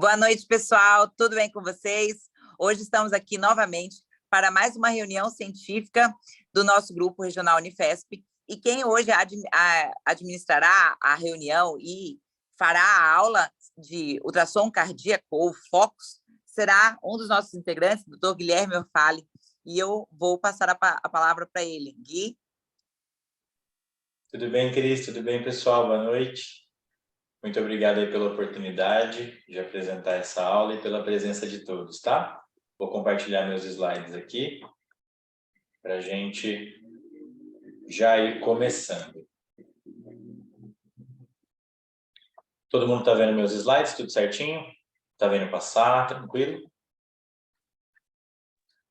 Boa noite, pessoal. Tudo bem com vocês? Hoje estamos aqui novamente para mais uma reunião científica do nosso grupo regional Unifesp. E quem hoje administrará a reunião e fará a aula de ultrassom cardíaco, ou Focus, será um dos nossos integrantes, o Dr. Guilherme Orfale. E eu vou passar a palavra para ele. Gui? Tudo bem, Cris? Tudo bem, pessoal? Boa noite. Muito obrigado aí pela oportunidade de apresentar essa aula e pela presença de todos, tá? Vou compartilhar meus slides aqui para a gente já ir começando. Todo mundo está vendo meus slides? Tudo certinho? Está vendo passar? Tranquilo?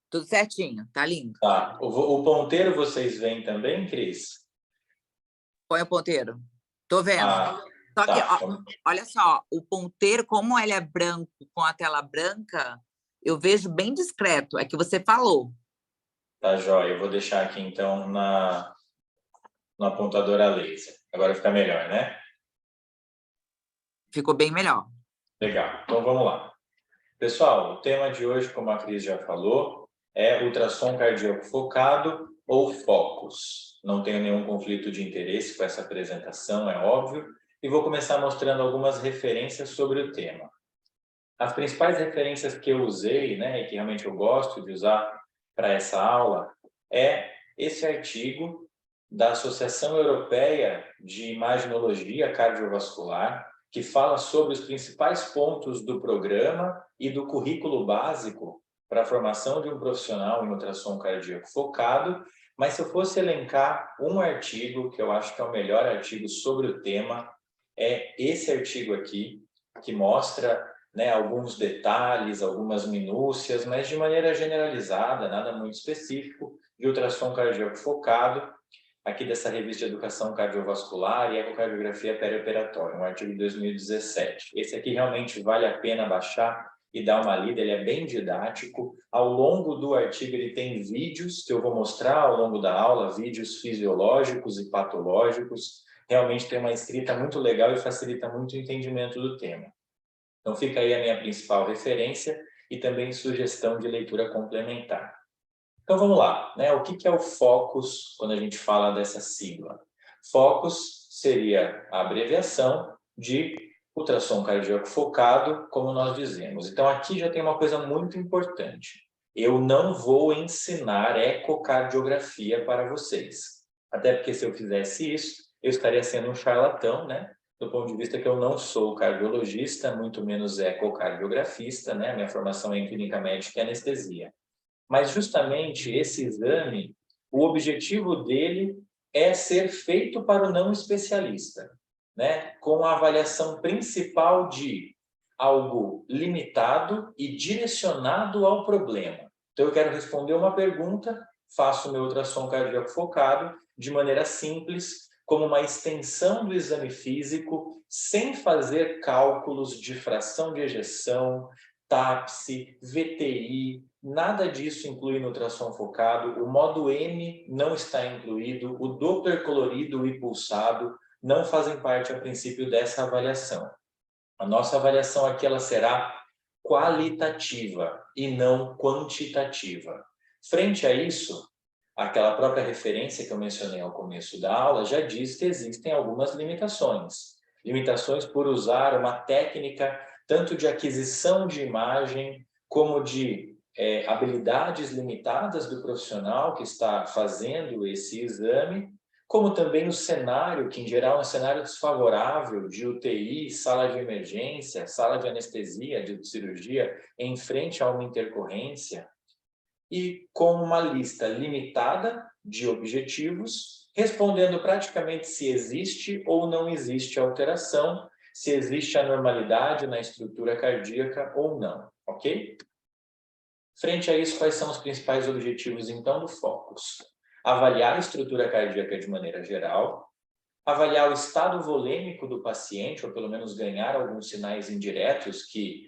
Tudo certinho, tá lindo. Tá. O ponteiro vocês veem também, Cris? Põe o ponteiro. Tô vendo. Só que, Tá. olha só, o ponteiro, como ele é branco, com a tela branca, eu vejo bem discreto. É que você falou. Tá, joia. Eu vou deixar aqui, então, no apontador a laser. Agora fica melhor, né? Ficou bem melhor. Legal. Então, vamos lá. Pessoal, o tema de hoje, como a Cris já falou, é ultrassom cardíaco focado ou Focus. Não tenho nenhum conflito de interesse com essa apresentação, é óbvio, e vou começar mostrando algumas referências sobre o tema. As principais referências que eu usei, né, e que realmente eu gosto de usar para essa aula, é esse artigo da Associação Europeia de Imaginologia Cardiovascular, que fala sobre os principais pontos do programa e do currículo básico para a formação de um profissional em ultrassom cardíaco focado. Mas se eu fosse elencar um artigo, que eu acho que é o melhor artigo sobre o tema, é esse artigo aqui, que mostra, né, alguns detalhes, algumas minúcias, mas de maneira generalizada, nada muito específico, de ultrassom cardíaco focado, aqui dessa revista de Educação Cardiovascular e Ecocardiografia Perioperatória, um artigo de 2017. Esse aqui realmente vale a pena baixar e dar uma lida, ele é bem didático. Ao longo do artigo ele tem vídeos que eu vou mostrar ao longo da aula, vídeos fisiológicos e patológicos. Realmente tem uma escrita muito legal e facilita muito o entendimento do tema. Então fica aí a minha principal referência e também sugestão de leitura complementar. Então vamos lá, né? O que é o Focus quando a gente fala dessa sigla? Focus seria a abreviação de ultrassom cardíaco focado, como nós dizemos. Então aqui já tem uma coisa muito importante. Eu não vou ensinar ecocardiografia para vocês. Até porque se eu fizesse isso, eu estaria sendo um charlatão, né? Do ponto de vista que eu não sou cardiologista, muito menos ecocardiografista, né? Minha formação é em clínica médica e anestesia. Mas justamente esse exame, o objetivo dele é ser feito para o não especialista, né? Com a avaliação principal de algo limitado e direcionado ao problema. Então eu quero responder uma pergunta, faço o meu ultrassom cardíaco focado de maneira simples, como uma extensão do exame físico, sem fazer cálculos de fração de ejeção, TAPSE, VTI, nada disso inclui no ultrassom focado, o modo M não está incluído, o Doppler colorido e pulsado não fazem parte, a princípio, dessa avaliação. A nossa avaliação aqui ela será qualitativa e não quantitativa. Frente a isso, aquela própria referência que eu mencionei ao começo da aula já diz que existem algumas limitações. Limitações por usar uma técnica tanto de aquisição de imagem como de habilidades limitadas do profissional que está fazendo esse exame, como também o cenário, que em geral é um cenário desfavorável de UTI, sala de emergência, sala de anestesia, de cirurgia, em frente a uma intercorrência, e com uma lista limitada de objetivos, respondendo praticamente se existe ou não existe alteração, se existe anormalidade na estrutura cardíaca ou não, ok? Frente a isso, quais são os principais objetivos, então, do Focus? Avaliar a estrutura cardíaca de maneira geral, avaliar o estado volêmico do paciente, ou pelo menos ganhar alguns sinais indiretos que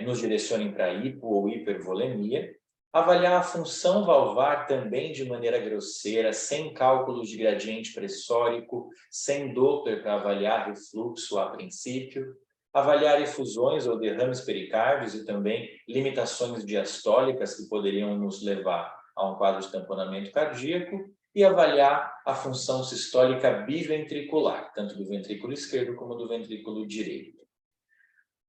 nos direcionem para hipo ou hipervolemia, avaliar a função valvar também de maneira grosseira, sem cálculos de gradiente pressórico, sem Doppler para avaliar refluxo a princípio, avaliar efusões ou derrames pericárdios e também limitações diastólicas que poderiam nos levar a um quadro de tamponamento cardíaco, e avaliar a função sistólica biventricular, tanto do ventrículo esquerdo como do ventrículo direito.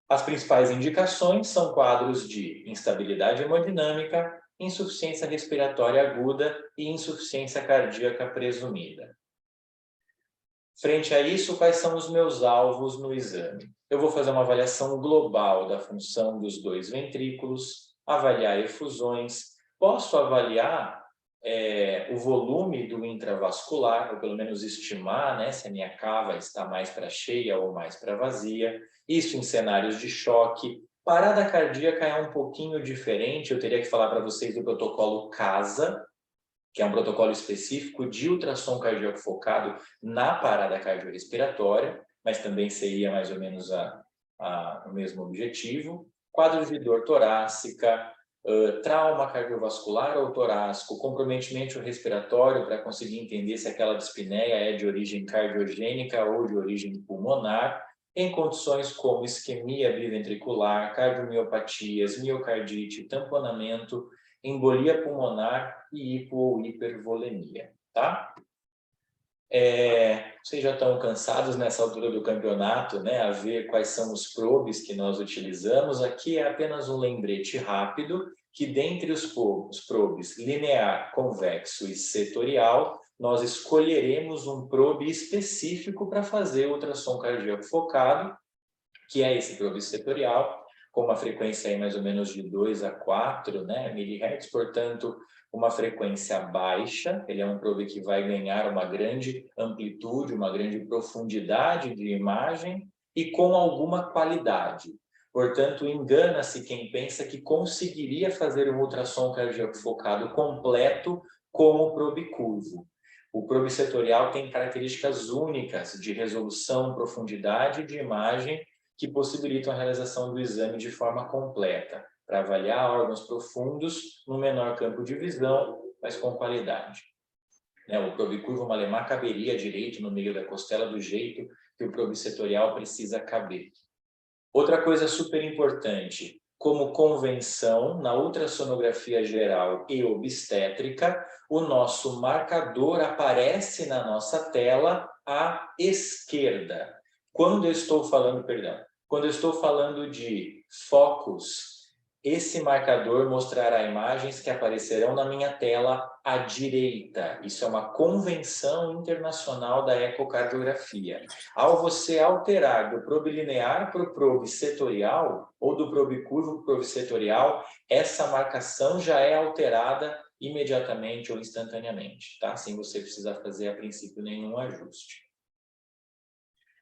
As principais indicações são quadros de instabilidade hemodinâmica, insuficiência respiratória aguda e insuficiência cardíaca presumida. Frente a isso, quais são os meus alvos no exame? Eu vou fazer uma avaliação global da função dos dois ventrículos, avaliar efusões, posso avaliar o volume do intravascular, ou pelo menos estimar, né, se a minha cava está mais para cheia ou mais para vazia, isso em cenários de choque. Parada cardíaca é um pouquinho diferente, eu teria que falar para vocês do protocolo CASA, que é um protocolo específico de ultrassom cardíaco focado na parada cardiorrespiratória, mas também seria mais ou menos o mesmo objetivo. Quadro de dor torácica, trauma cardiovascular ou torácico, comprometimento respiratório para conseguir entender se aquela dispneia é de origem cardiogênica ou de origem pulmonar, em condições como isquemia biventricular, cardiomiopatias, miocardite, tamponamento, embolia pulmonar e hipo ou hipervolemia, tá? Vocês já estão cansados nessa altura do campeonato, né, a ver quais são os probes que nós utilizamos. Aqui é apenas um lembrete rápido que dentre os probes linear, convexo e setorial, nós escolheremos um probe específico para fazer o ultrassom cardíaco focado, que é esse probe setorial, com uma frequência aí mais ou menos de 2 a 4, né, milihertz, portanto, uma frequência baixa. Ele é um probe que vai ganhar uma grande amplitude, uma grande profundidade de imagem e com alguma qualidade. Portanto, engana-se quem pensa que conseguiria fazer um ultrassom cardíaco focado completo com o probe curvo. O probe setorial tem características únicas de resolução, profundidade de imagem que possibilitam a realização do exame de forma completa, para avaliar órgãos profundos no menor campo de visão, mas com qualidade. O probe curvo Malemar caberia direito no meio da costela do jeito que o probe setorial precisa caber. Outra coisa super importante, como convenção, na ultrassonografia geral e obstétrica, o nosso marcador aparece na nossa tela à esquerda. Quando eu estou falando de focos, esse marcador mostrará imagens que aparecerão na minha tela à direita. Isso é uma convenção internacional da ecocardiografia. Ao você alterar do probe linear para o probe setorial, ou do probe curvo para o probe setorial, essa marcação já é alterada imediatamente ou instantaneamente, tá? Sem você precisar fazer, a princípio, nenhum ajuste.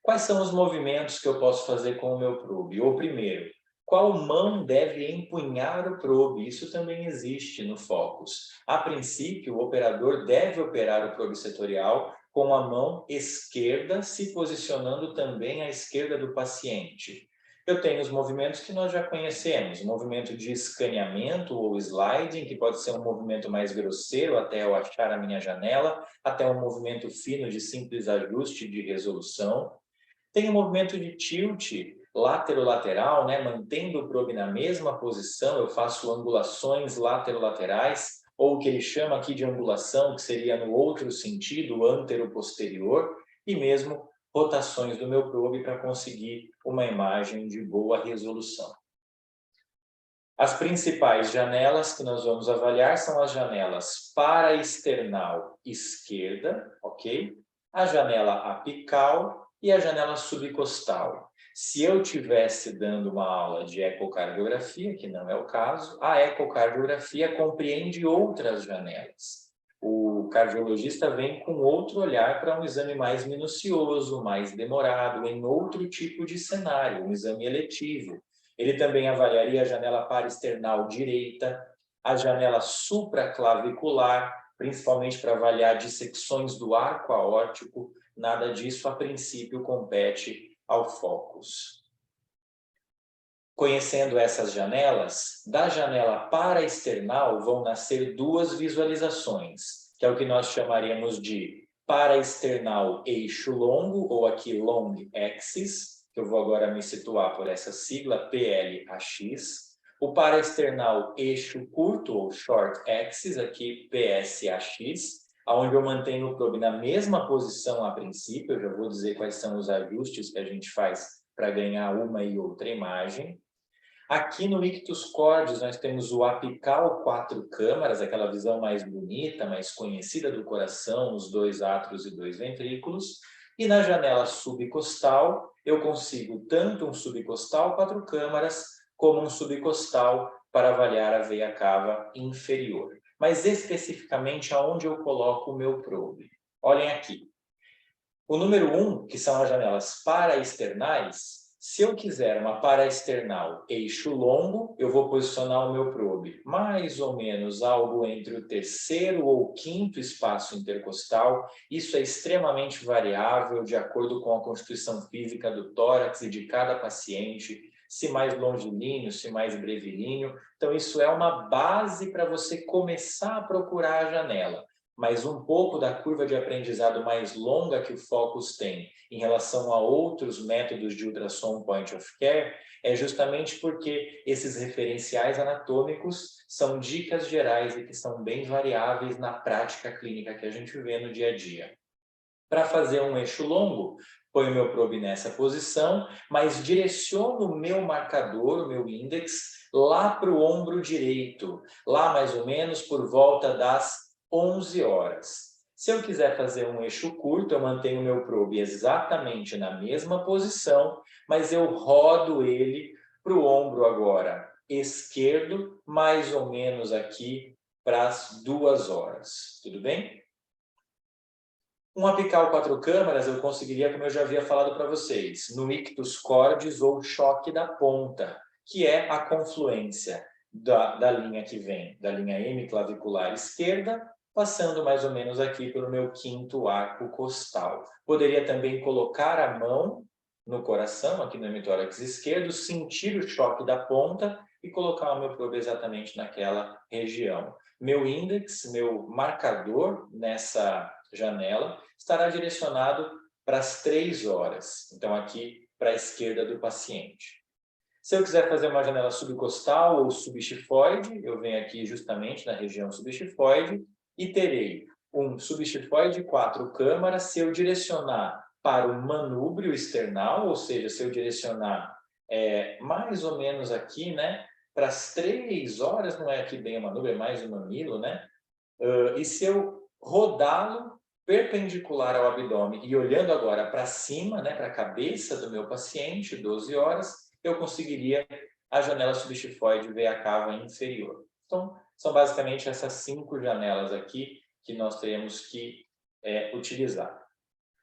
Quais são os movimentos que eu posso fazer com o meu probe? O primeiro, qual mão deve empunhar o probe? Isso também existe no Focus. A princípio, o operador deve operar o probe setorial com a mão esquerda, se posicionando também à esquerda do paciente. Eu tenho os movimentos que nós já conhecemos, o movimento de escaneamento ou sliding, que pode ser um movimento mais grosseiro até eu achar a minha janela, até um movimento fino de simples ajuste de resolução. Tem o movimento de tilt látero-lateral, né? Mantendo o probe na mesma posição, eu faço angulações látero-laterais, ou o que ele chama aqui de angulação, que seria no outro sentido, antero-posterior, e mesmo rotações do meu probe para conseguir uma imagem de boa resolução. As principais janelas que nós vamos avaliar são as janelas paraesternal esquerda, ok? A janela apical e a janela subcostal. Se eu estivesse dando uma aula de ecocardiografia, que não é o caso, a ecocardiografia compreende outras janelas. O cardiologista vem com outro olhar para um exame mais minucioso, mais demorado, em outro tipo de cenário, um exame eletivo. Ele também avaliaria a janela paraesternal direita, a janela supraclavicular, principalmente para avaliar dissecções do arco aórtico. Nada disso, a princípio, compete ao Focus. Conhecendo essas janelas, da janela paraesternal vão nascer duas visualizações, que é o que nós chamaríamos de paraesternal eixo longo, ou aqui long axis, que eu vou agora me situar por essa sigla PLAX. O paraesternal eixo curto, ou short axis, aqui PSAX, onde eu mantenho o probe na mesma posição a princípio. Eu já vou dizer quais são os ajustes que a gente faz para ganhar uma e outra imagem. Aqui no ictus cordis nós temos o apical 4 câmaras, aquela visão mais bonita, mais conhecida do coração, os 2 átrios e 2 ventrículos. E na janela subcostal eu consigo tanto um subcostal 4 câmaras como um subcostal para avaliar a veia cava inferior. Mas especificamente aonde eu coloco o meu probe. Olhem aqui. O número 1, que são as janelas paraesternais, se eu quiser uma paraesternal eixo longo, eu vou posicionar o meu probe mais ou menos algo entre o terceiro ou quinto espaço intercostal. Isso é extremamente variável de acordo com a constituição física do tórax e de cada paciente, se mais longilíneo, se mais brevilíneo. Então, isso é uma base para você começar a procurar a janela. Mas um pouco da curva de aprendizado mais longa que o Focus tem em relação a outros métodos de ultrassom point of care é justamente porque esses referenciais anatômicos são dicas gerais e que são bem variáveis na prática clínica que a gente vê no dia a dia. Para fazer um eixo longo, ponho o meu probe nessa posição, mas direciono o meu marcador, o meu índex, lá para o ombro direito, lá mais ou menos por volta das 11 horas. Se eu quiser fazer um eixo curto, eu mantenho o meu probe exatamente na mesma posição, mas eu rodo ele para o ombro agora esquerdo, mais ou menos aqui para as 2 horas. Tudo bem? Um apical 4 câmaras eu conseguiria, como eu já havia falado para vocês, no ictus cordis ou choque da ponta, que é a confluência da linha que vem da linha hemiclavicular esquerda, passando mais ou menos aqui pelo meu quinto arco costal. Poderia também colocar a mão no coração, aqui no hemitórax esquerdo, sentir o choque da ponta e colocar o meu probe exatamente naquela região. Meu índex, meu marcador nessa janela, estará direcionado para as 3 horas. Então, aqui para a esquerda do paciente. Se eu quiser fazer uma janela subcostal ou subxifoide, eu venho aqui justamente na região subxifoide e terei um subxifoide 4 câmaras. Se eu direcionar para o manúbrio external, ou seja, se eu direcionar mais ou menos aqui, né, para as 3 horas, não é aqui bem o manúbrio, é mais o mamilo, né? E se eu rodá-lo perpendicular ao abdômen e olhando agora para cima, né, para a cabeça do meu paciente, 12 horas, eu conseguiria a janela subxifoide veia cava inferior. Então, são basicamente essas 5 janelas aqui que nós teremos que utilizar.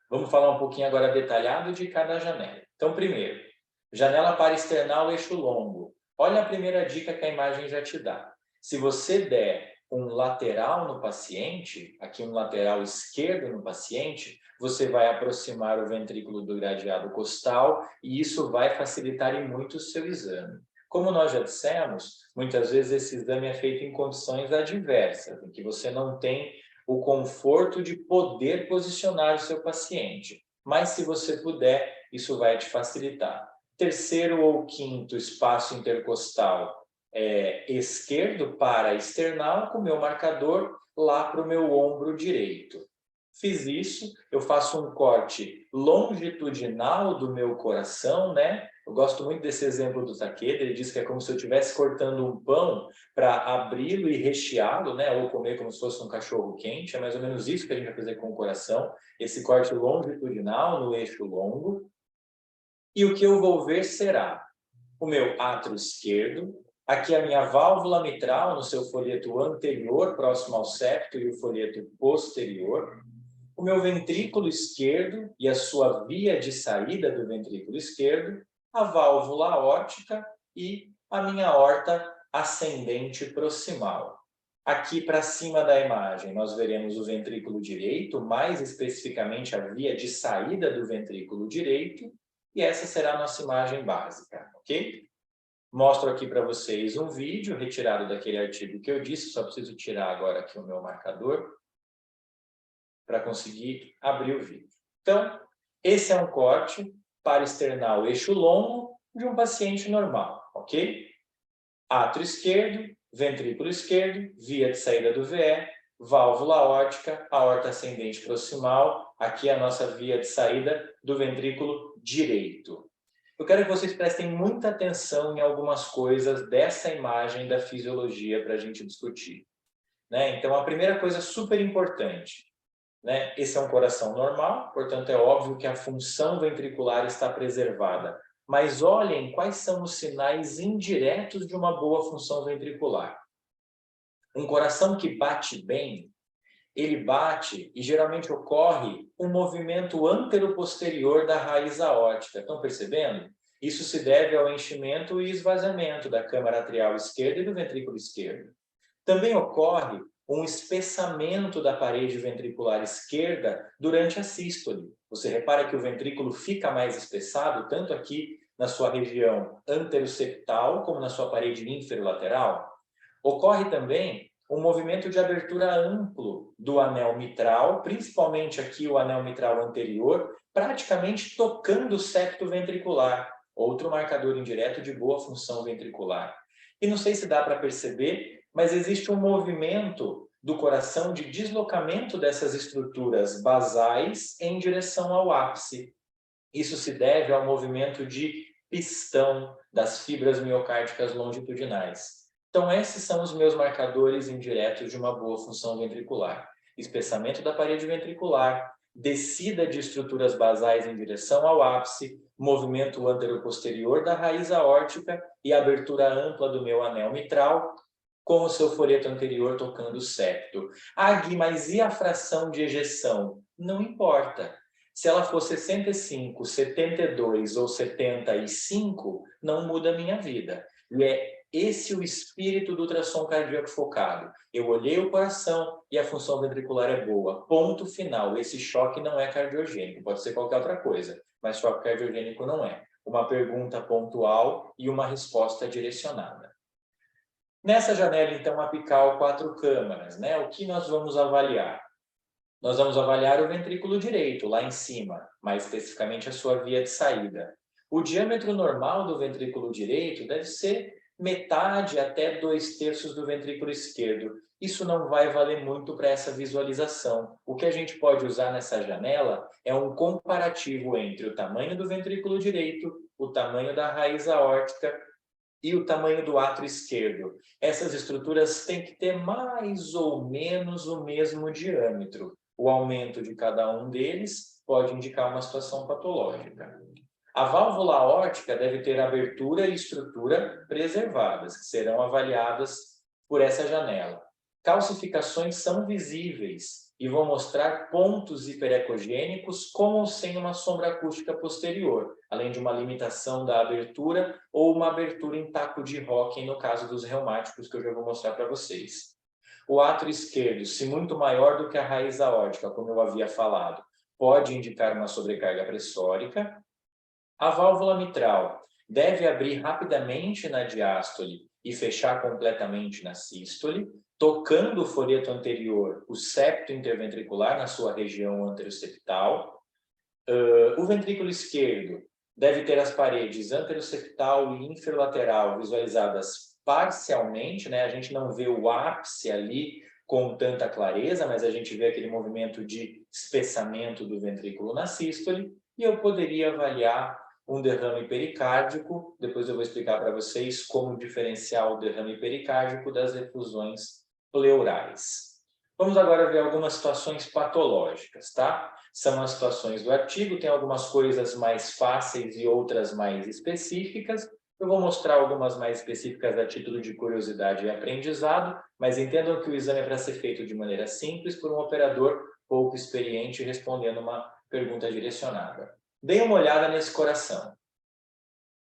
Vamos falar um pouquinho agora detalhado de cada janela. Então, primeiro, janela paraesternal eixo longo. Olha a primeira dica que a imagem já te dá. Se você der um lateral no paciente, aqui um lateral esquerdo no paciente, você vai aproximar o ventrículo do gradeado costal e isso vai facilitar em muito o seu exame. Como nós já dissemos, muitas vezes esse exame é feito em condições adversas, em que você não tem o conforto de poder posicionar o seu paciente. Mas se você puder, isso vai te facilitar. Terceiro ou quinto espaço intercostal esquerdo para external, com o meu marcador lá para o meu ombro direito. Fiz isso, eu faço um corte longitudinal do meu coração, né? Eu gosto muito desse exemplo do Takeda, ele diz que é como se eu estivesse cortando um pão para abri-lo e recheá-lo, né? Ou comer como se fosse um cachorro quente, é mais ou menos isso que a gente vai fazer com o coração, esse corte longitudinal no eixo longo. E o que eu vou ver será o meu átrio esquerdo, aqui a minha válvula mitral no seu folheto anterior, próximo ao septo, e o folheto posterior, o meu ventrículo esquerdo e a sua via de saída do ventrículo esquerdo, a válvula aórtica e a minha aorta ascendente proximal. Aqui para cima da imagem nós veremos o ventrículo direito, mais especificamente a via de saída do ventrículo direito, e essa será a nossa imagem básica, ok? Mostro aqui para vocês um vídeo retirado daquele artigo que eu disse, só preciso tirar agora aqui o meu marcador para conseguir abrir o vídeo. Então, esse é um corte parasternal, eixo longo de um paciente normal, ok? Átrio esquerdo, ventrículo esquerdo, via de saída do VE, válvula aórtica, aorta ascendente proximal, aqui a nossa via de saída do ventrículo direito. Eu quero que vocês prestem muita atenção em algumas coisas dessa imagem da fisiologia para a gente discutir, né? Então, a primeira coisa super importante, né? Esse é um coração normal, portanto, é óbvio que a função ventricular está preservada. Mas olhem quais são os sinais indiretos de uma boa função ventricular. Um coração que bate bem, ele bate e geralmente ocorre um movimento antero-posterior da raiz aórtica. Estão percebendo? Isso se deve ao enchimento e esvaziamento da câmara atrial esquerda e do ventrículo esquerdo. Também ocorre um espessamento da parede ventricular esquerda durante a sístole. Você repara que o ventrículo fica mais espessado, tanto aqui na sua região anteroseptal, como na sua parede ínferolateral. Ocorre também um movimento de abertura amplo do anel mitral, principalmente aqui o anel mitral anterior, praticamente tocando o septo ventricular, outro marcador indireto de boa função ventricular. E não sei se dá para perceber, mas existe um movimento do coração de deslocamento dessas estruturas basais em direção ao ápice. Isso se deve ao movimento de pistão das fibras miocárdicas longitudinais. Então, esses são os meus marcadores indiretos de uma boa função ventricular. Espessamento da parede ventricular, descida de estruturas basais em direção ao ápice, movimento anteroposterior da raiz aórtica e abertura ampla do meu anel mitral, com o seu folheto anterior tocando o septo. Ah, Gui, mas e a fração de ejeção? Não importa. Se ela for 65, 72 ou 75, não muda a minha vida. E é esse o espírito do ultrassom cardíaco focado. Eu olhei o coração e a função ventricular é boa. Ponto final. Esse choque não é cardiogênico. Pode ser qualquer outra coisa, mas choque cardiogênico não é. Uma pergunta pontual e uma resposta direcionada. Nessa janela, então, apical 4 câmaras, né? O que nós vamos avaliar? Nós vamos avaliar o ventrículo direito, lá em cima, mais especificamente a sua via de saída. O diâmetro normal do ventrículo direito deve ser metade até 2/3 do ventrículo esquerdo. Isso não vai valer muito para essa visualização. O que a gente pode usar nessa janela é um comparativo entre o tamanho do ventrículo direito, o tamanho da raiz aórtica e o tamanho do átrio esquerdo. Essas estruturas têm que ter mais ou menos o mesmo diâmetro. O aumento de cada um deles pode indicar uma situação patológica. A válvula aórtica deve ter abertura e estrutura preservadas, que serão avaliadas por essa janela. Calcificações são visíveis e vão mostrar pontos hiperecogênicos com ou sem uma sombra acústica posterior, além de uma limitação da abertura ou uma abertura em taco de Hocking, no caso dos reumáticos, que eu já vou mostrar para vocês. O átrio esquerdo, se muito maior do que a raiz aórtica, como eu havia falado, pode indicar uma sobrecarga pressórica. A válvula mitral deve abrir rapidamente na diástole e fechar completamente na sístole, tocando o folheto anterior, o septo interventricular na sua região anteroseptal. O ventrículo esquerdo deve ter as paredes anteroseptal e inferolateral visualizadas parcialmente, né? A gente não vê o ápice ali com tanta clareza, mas a gente vê aquele movimento de espessamento do ventrículo na sístole, e eu poderia avaliar um derrame pericárdico. Depois eu vou explicar para vocês como diferenciar o derrame pericárdico das efusões pleurais. Vamos agora ver algumas situações patológicas, tá? São as situações do artigo, tem algumas coisas mais fáceis e outras mais específicas. Eu vou mostrar algumas mais específicas a título de curiosidade e aprendizado, mas entendam que o exame é para ser feito de maneira simples por um operador pouco experiente respondendo uma pergunta direcionada. Deem uma olhada nesse coração.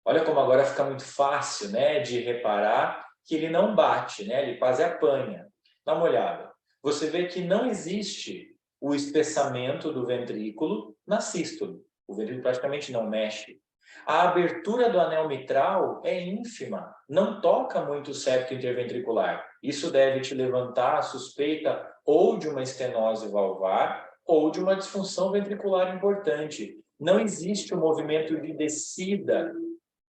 Olha como agora fica muito fácil, né, de reparar que ele não bate, né, ele quase apanha. Dá uma olhada. Você vê que não existe o espessamento do ventrículo na sístole. O ventrículo praticamente não mexe. A abertura do anel mitral é ínfima, não toca muito o septo interventricular. Isso deve te levantar a suspeita ou de uma estenose valvar ou de uma disfunção ventricular importante. não existe um movimento de descida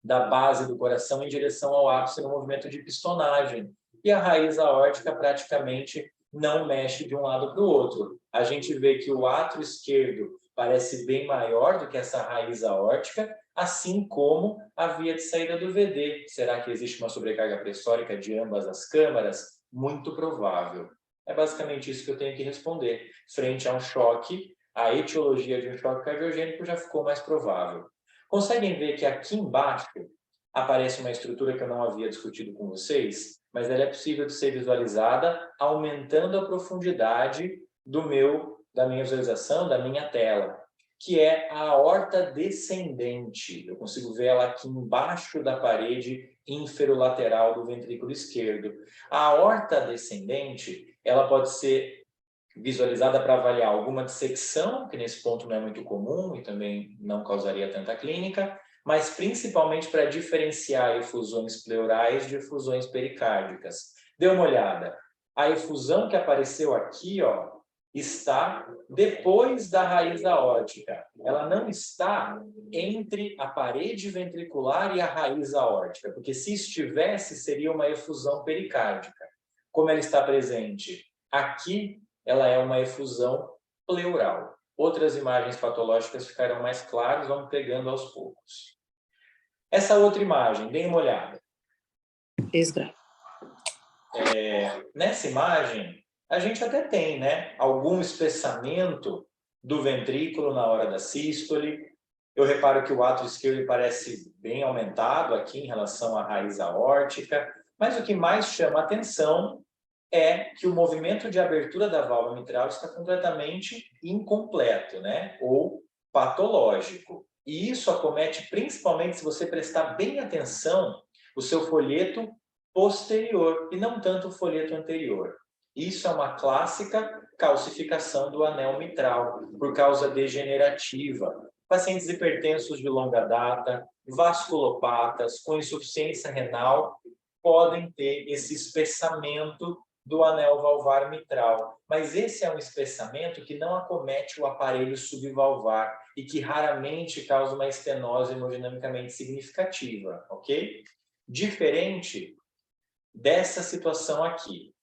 da base do coração em direção ao ápice no movimento de pistonagem. E a raiz aórtica praticamente não mexe de um lado para o outro. A gente vê que o átrio esquerdo parece bem maior do que essa raiz aórtica, assim como a via de saída do VD. Será que existe uma sobrecarga pressórica de ambas as câmaras? Muito provável. É basicamente isso que eu tenho que responder. Frente a um choque, a etiologia de um choque cardiogênico já ficou mais provável. Conseguem ver que aqui embaixo aparece uma estrutura que eu não havia discutido com vocês, mas ela é possível de ser visualizada aumentando a profundidade da minha visualização, da minha tela, que é a aorta descendente. Eu consigo ver ela aqui embaixo da parede inferolateral do ventrículo esquerdo. A aorta descendente, ela pode ser visualizada para avaliar alguma dissecção, que nesse ponto não é muito comum e também não causaria tanta clínica, mas principalmente para diferenciar efusões pleurais de efusões pericárdicas. Dê uma olhada. A efusão que apareceu aqui, ó, está depois da raiz aórtica. Ela não está entre a parede ventricular e a raiz aórtica, porque se estivesse, seria uma efusão pericárdica. Como ela está presente aqui, ela é uma efusão pleural. Outras imagens patológicas ficarão mais claras, vamos pegando aos poucos. Essa outra imagem, deem uma olhada. Nessa imagem, a gente até tem, né, algum espessamento do ventrículo na hora da sístole. Eu reparo que o átrio esquerdo parece bem aumentado aqui em relação à raiz aórtica, mas o que mais chama a atenção é que o movimento de abertura da válvula mitral está completamente incompleto, né, ou patológico. E isso acomete principalmente, se você prestar bem atenção, o seu folheto posterior e não tanto o folheto anterior. Isso é uma clássica calcificação do anel mitral por causa degenerativa. Pacientes hipertensos de longa data, vasculopatas, com insuficiência renal, podem ter esse espessamento do anel valvar mitral. Mas esse é um espessamento que não acomete o aparelho subvalvar e que raramente causa uma estenose hemodinamicamente significativa, ok? Diferente dessa situação aqui.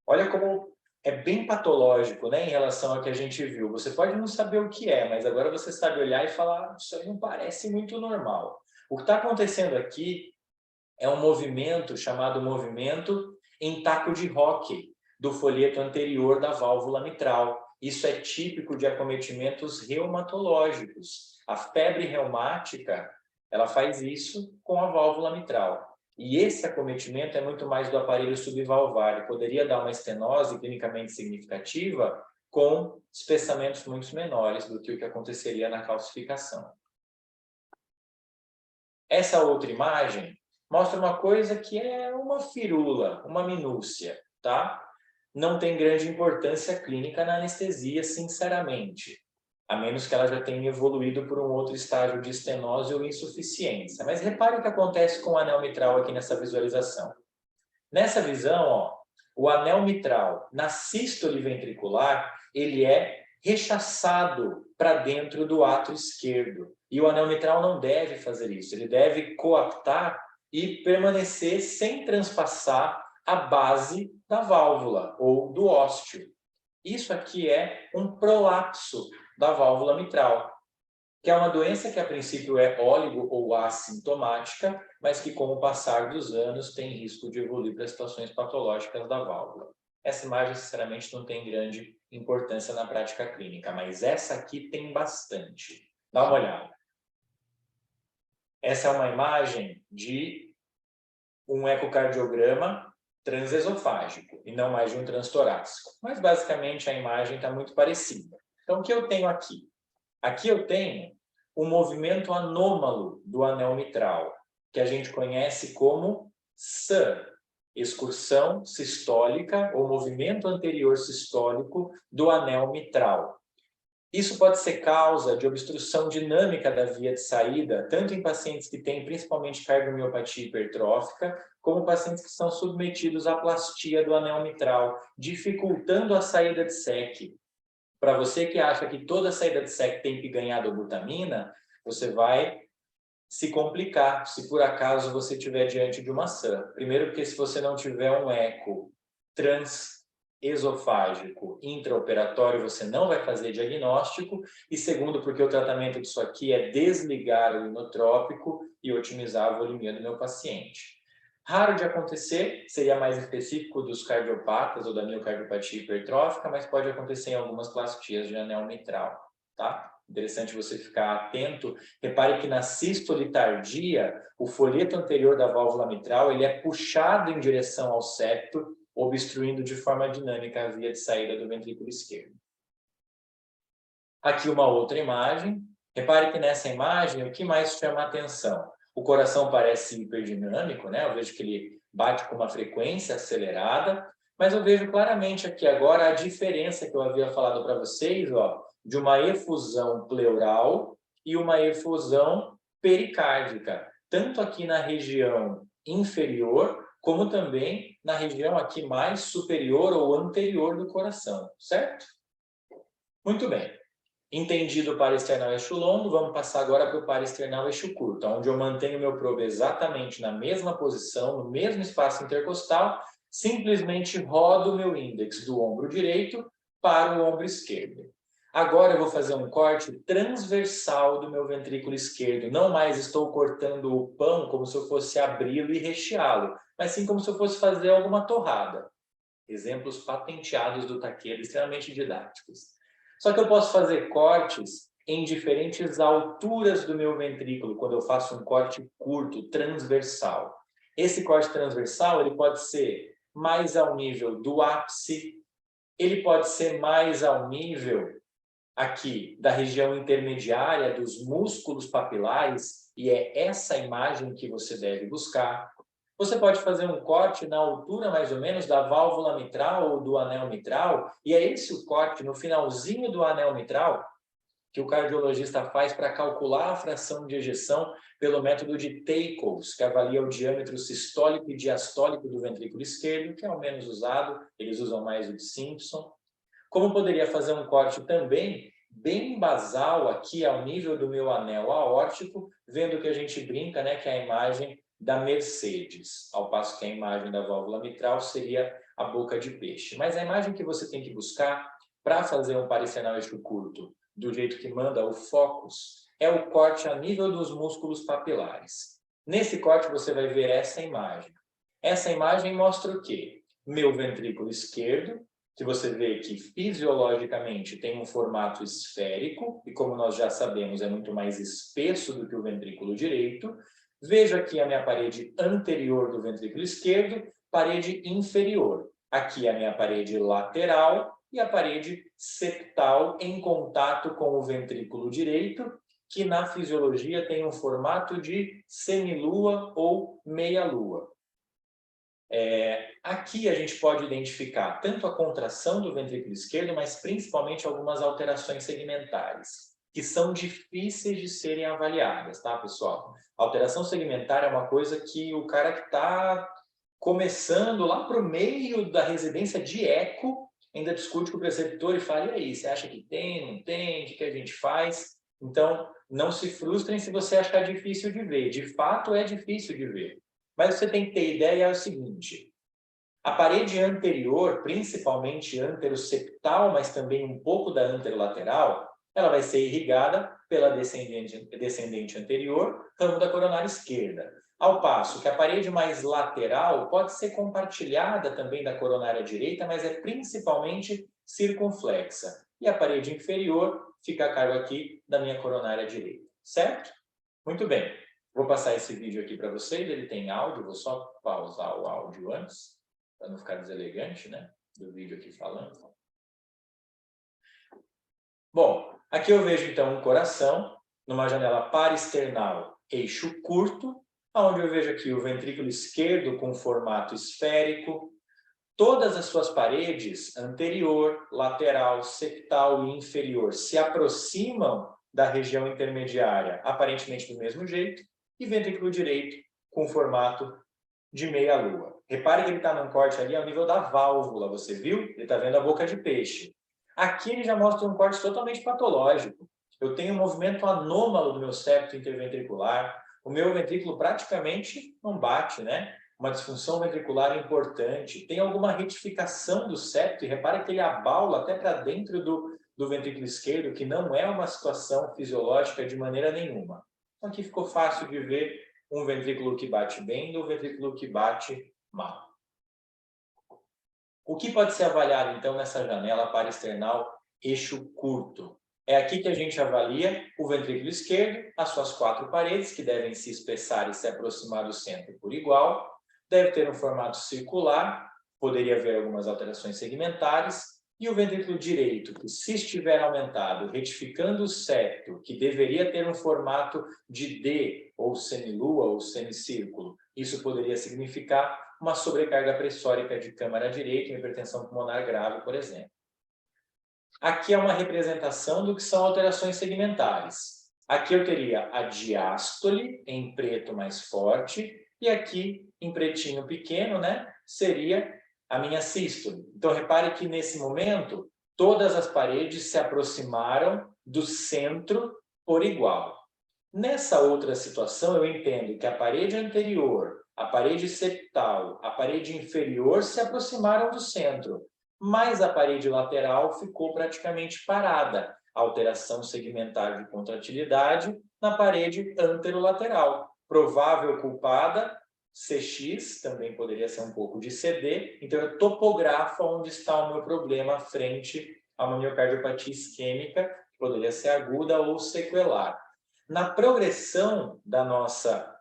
Olha como é bem patológico, né, em relação ao que a gente viu. Você pode não saber o que é, mas agora você sabe olhar e falar, isso aí não parece muito normal. O que está acontecendo aqui é um movimento chamado movimento em taco de hóquei do folheto anterior da válvula mitral. Isso é típico de acometimentos reumatológicos. A febre reumática, ela faz isso com a válvula mitral. E esse acometimento é muito mais do aparelho subvalvar e poderia dar uma estenose clinicamente significativa com espessamentos muito menores do que o que aconteceria na calcificação. Essa outra imagem mostra uma coisa que é uma firula, uma minúcia, tá? Não tem grande importância clínica na anestesia, sinceramente, a menos que ela já tenha evoluído por um outro estágio de estenose ou insuficiência. Mas repare o que acontece com o anel mitral aqui nessa visualização. Nessa visão, ó, o anel mitral, na sístole ventricular, ele é rechaçado para dentro do átrio esquerdo. E o anel mitral não deve fazer isso, ele deve coaptar e permanecer sem transpassar a base da válvula ou do ósteo. Isso aqui é um prolapso da válvula mitral, que é uma doença que a princípio é óligo ou assintomática, mas que com o passar dos anos tem risco de evoluir para situações patológicas da válvula. Essa imagem, sinceramente, não tem grande importância na prática clínica, mas essa aqui tem bastante. Dá uma olhada. Essa é uma imagem de um ecocardiograma transesofágico e não mais de um transtorácico. Mas, basicamente, a imagem está muito parecida. Então, o que eu tenho aqui? Aqui eu tenho o movimento anômalo do anel mitral, que a gente conhece como SAN, excursão sistólica ou movimento anterior sistólico do anel mitral. Isso pode ser causa de obstrução dinâmica da via de saída, tanto em pacientes que têm principalmente cardiomiopatia hipertrófica, como pacientes que são submetidos à plastia do anel mitral, dificultando a saída de SEC. Para você que acha que toda saída de SEC tem que ganhar dobutamina, você vai se complicar se por acaso você estiver diante de uma SAM. Primeiro, porque se você não tiver um eco transesofágico intraoperatório, você não vai fazer diagnóstico. E segundo, porque o tratamento disso aqui é desligar o inotrópico e otimizar a volemia do meu paciente. Raro de acontecer, seria mais específico dos cardiopatas ou da miocardiopatia hipertrófica, mas pode acontecer em algumas plastias de anel mitral, tá? Interessante você ficar atento. Repare que na sístole tardia, o folheto anterior da válvula mitral ele é puxado em direção ao septo, obstruindo de forma dinâmica a via de saída do ventrículo esquerdo. Aqui uma outra imagem. Repare que nessa imagem, o que mais chama a atenção? O coração parece hiperdinâmico, né? Eu vejo que ele bate com uma frequência acelerada, mas eu vejo claramente aqui agora a diferença que eu havia falado para vocês, ó, de uma efusão pleural e uma efusão pericárdica, tanto aqui na região inferior, como também na região aqui mais superior ou anterior do coração, certo? Muito bem. Entendido o paraesternal eixo longo, vamos passar agora para o paraesternal eixo curto, onde eu mantenho meu probe exatamente na mesma posição, no mesmo espaço intercostal, simplesmente rodo o meu índex do ombro direito para o ombro esquerdo. Agora eu vou fazer um corte transversal do meu ventrículo esquerdo. Não mais estou cortando o pão como se eu fosse abri-lo e recheá-lo, mas sim como se eu fosse fazer alguma torrada. Exemplos patenteados do Takeda, extremamente didáticos. Só que eu posso fazer cortes em diferentes alturas do meu ventrículo, quando eu faço um corte curto, transversal. Esse corte transversal ele pode ser mais ao nível do ápice, ele pode ser mais ao nível aqui da região intermediária dos músculos papilares, e é essa imagem que você deve buscar. Você pode fazer um corte na altura, mais ou menos, da válvula mitral ou do anel mitral, e é esse o corte no finalzinho do anel mitral que o cardiologista faz para calcular a fração de ejeção pelo método de Teicholz, que avalia o diâmetro sistólico e diastólico do ventrículo esquerdo, que é o menos usado, eles usam mais o de Simpson. Como poderia fazer um corte também bem basal aqui ao nível do meu anel aórtico, vendo que a gente brinca, né, que é a imagem da Mercedes, ao passo que a imagem da válvula mitral seria a boca de peixe. Mas a imagem que você tem que buscar para fazer um paraesternal eixo curto, do jeito que manda o focus, é o corte a nível dos músculos papilares. Nesse corte você vai ver essa imagem. Essa imagem mostra o quê? Meu ventrículo esquerdo, que você vê que fisiologicamente tem um formato esférico, e como nós já sabemos, é muito mais espesso do que o ventrículo direito. Vejo aqui a minha parede anterior do ventrículo esquerdo, parede inferior. Aqui a minha parede lateral e a parede septal em contato com o ventrículo direito, que na fisiologia tem um formato de semilua ou meia-lua. Aqui a gente pode identificar tanto a contração do ventrículo esquerdo, mas principalmente algumas alterações segmentares, que são difíceis de serem avaliadas, tá, pessoal? Alteração segmentar é uma coisa que o cara que está começando lá para o meio da residência de eco ainda discute com o preceptor e fala, e aí, você acha que tem, não tem, o que a gente faz? Então, não se frustrem se você achar difícil de ver. De fato, é difícil de ver. Mas você tem que ter ideia é o seguinte, a parede anterior, principalmente anteroseptal, mas também um pouco da anterolateral, ela vai ser irrigada pela descendente anterior, ramo da coronária esquerda. Ao passo que a parede mais lateral pode ser compartilhada também da coronária direita, mas é principalmente circunflexa. E a parede inferior fica a cargo aqui da minha coronária direita, certo? Muito bem. Vou passar esse vídeo aqui para vocês, ele tem áudio, vou só pausar o áudio antes, para não ficar deselegante, né, do vídeo aqui falando. Bom, aqui eu vejo então um coração, numa janela paraesternal, eixo curto, onde eu vejo aqui o ventrículo esquerdo com formato esférico, todas as suas paredes, anterior, lateral, septal e inferior, se aproximam da região intermediária, aparentemente do mesmo jeito, e ventrículo direito com formato de meia-lua. Repare que ele está num corte ali ao nível da válvula, você viu? Ele está vendo a boca de peixe. Aqui ele já mostra um corte totalmente patológico. Eu tenho um movimento anômalo do meu septo interventricular, o meu ventrículo praticamente não bate, né? Uma disfunção ventricular importante, tem alguma retificação do septo, e repara que ele abaula até para dentro do ventrículo esquerdo, que não é uma situação fisiológica de maneira nenhuma. Então aqui ficou fácil de ver um ventrículo que bate bem do ventrículo que bate mal. O que pode ser avaliado, então, nessa janela parasternal eixo curto? É aqui que a gente avalia o ventrículo esquerdo, as suas 4 paredes, que devem se espessar e se aproximar do centro por igual. Deve ter um formato circular, poderia haver algumas alterações segmentares. E o ventrículo direito, que se estiver aumentado, retificando o septo, que deveria ter um formato de D, ou semilua, ou semicírculo, isso poderia significar uma sobrecarga pressórica de câmara direita, uma hipertensão pulmonar grave, por exemplo. Aqui é uma representação do que são alterações segmentares. Aqui eu teria a diástole, em preto mais forte, e aqui, em pretinho pequeno, né, seria a minha sístole. Então, repare que, nesse momento, todas as paredes se aproximaram do centro por igual. Nessa outra situação, eu entendo que a parede anterior, a parede septal, a parede inferior se aproximaram do centro, mas a parede lateral ficou praticamente parada. Alteração segmentar de contratilidade na parede anterolateral. Provável culpada, CX, também poderia ser um pouco de CD. Então, eu topografo onde está o meu problema frente a uma miocardiopatia isquêmica, que poderia ser aguda ou sequelar. Na progressão da nossa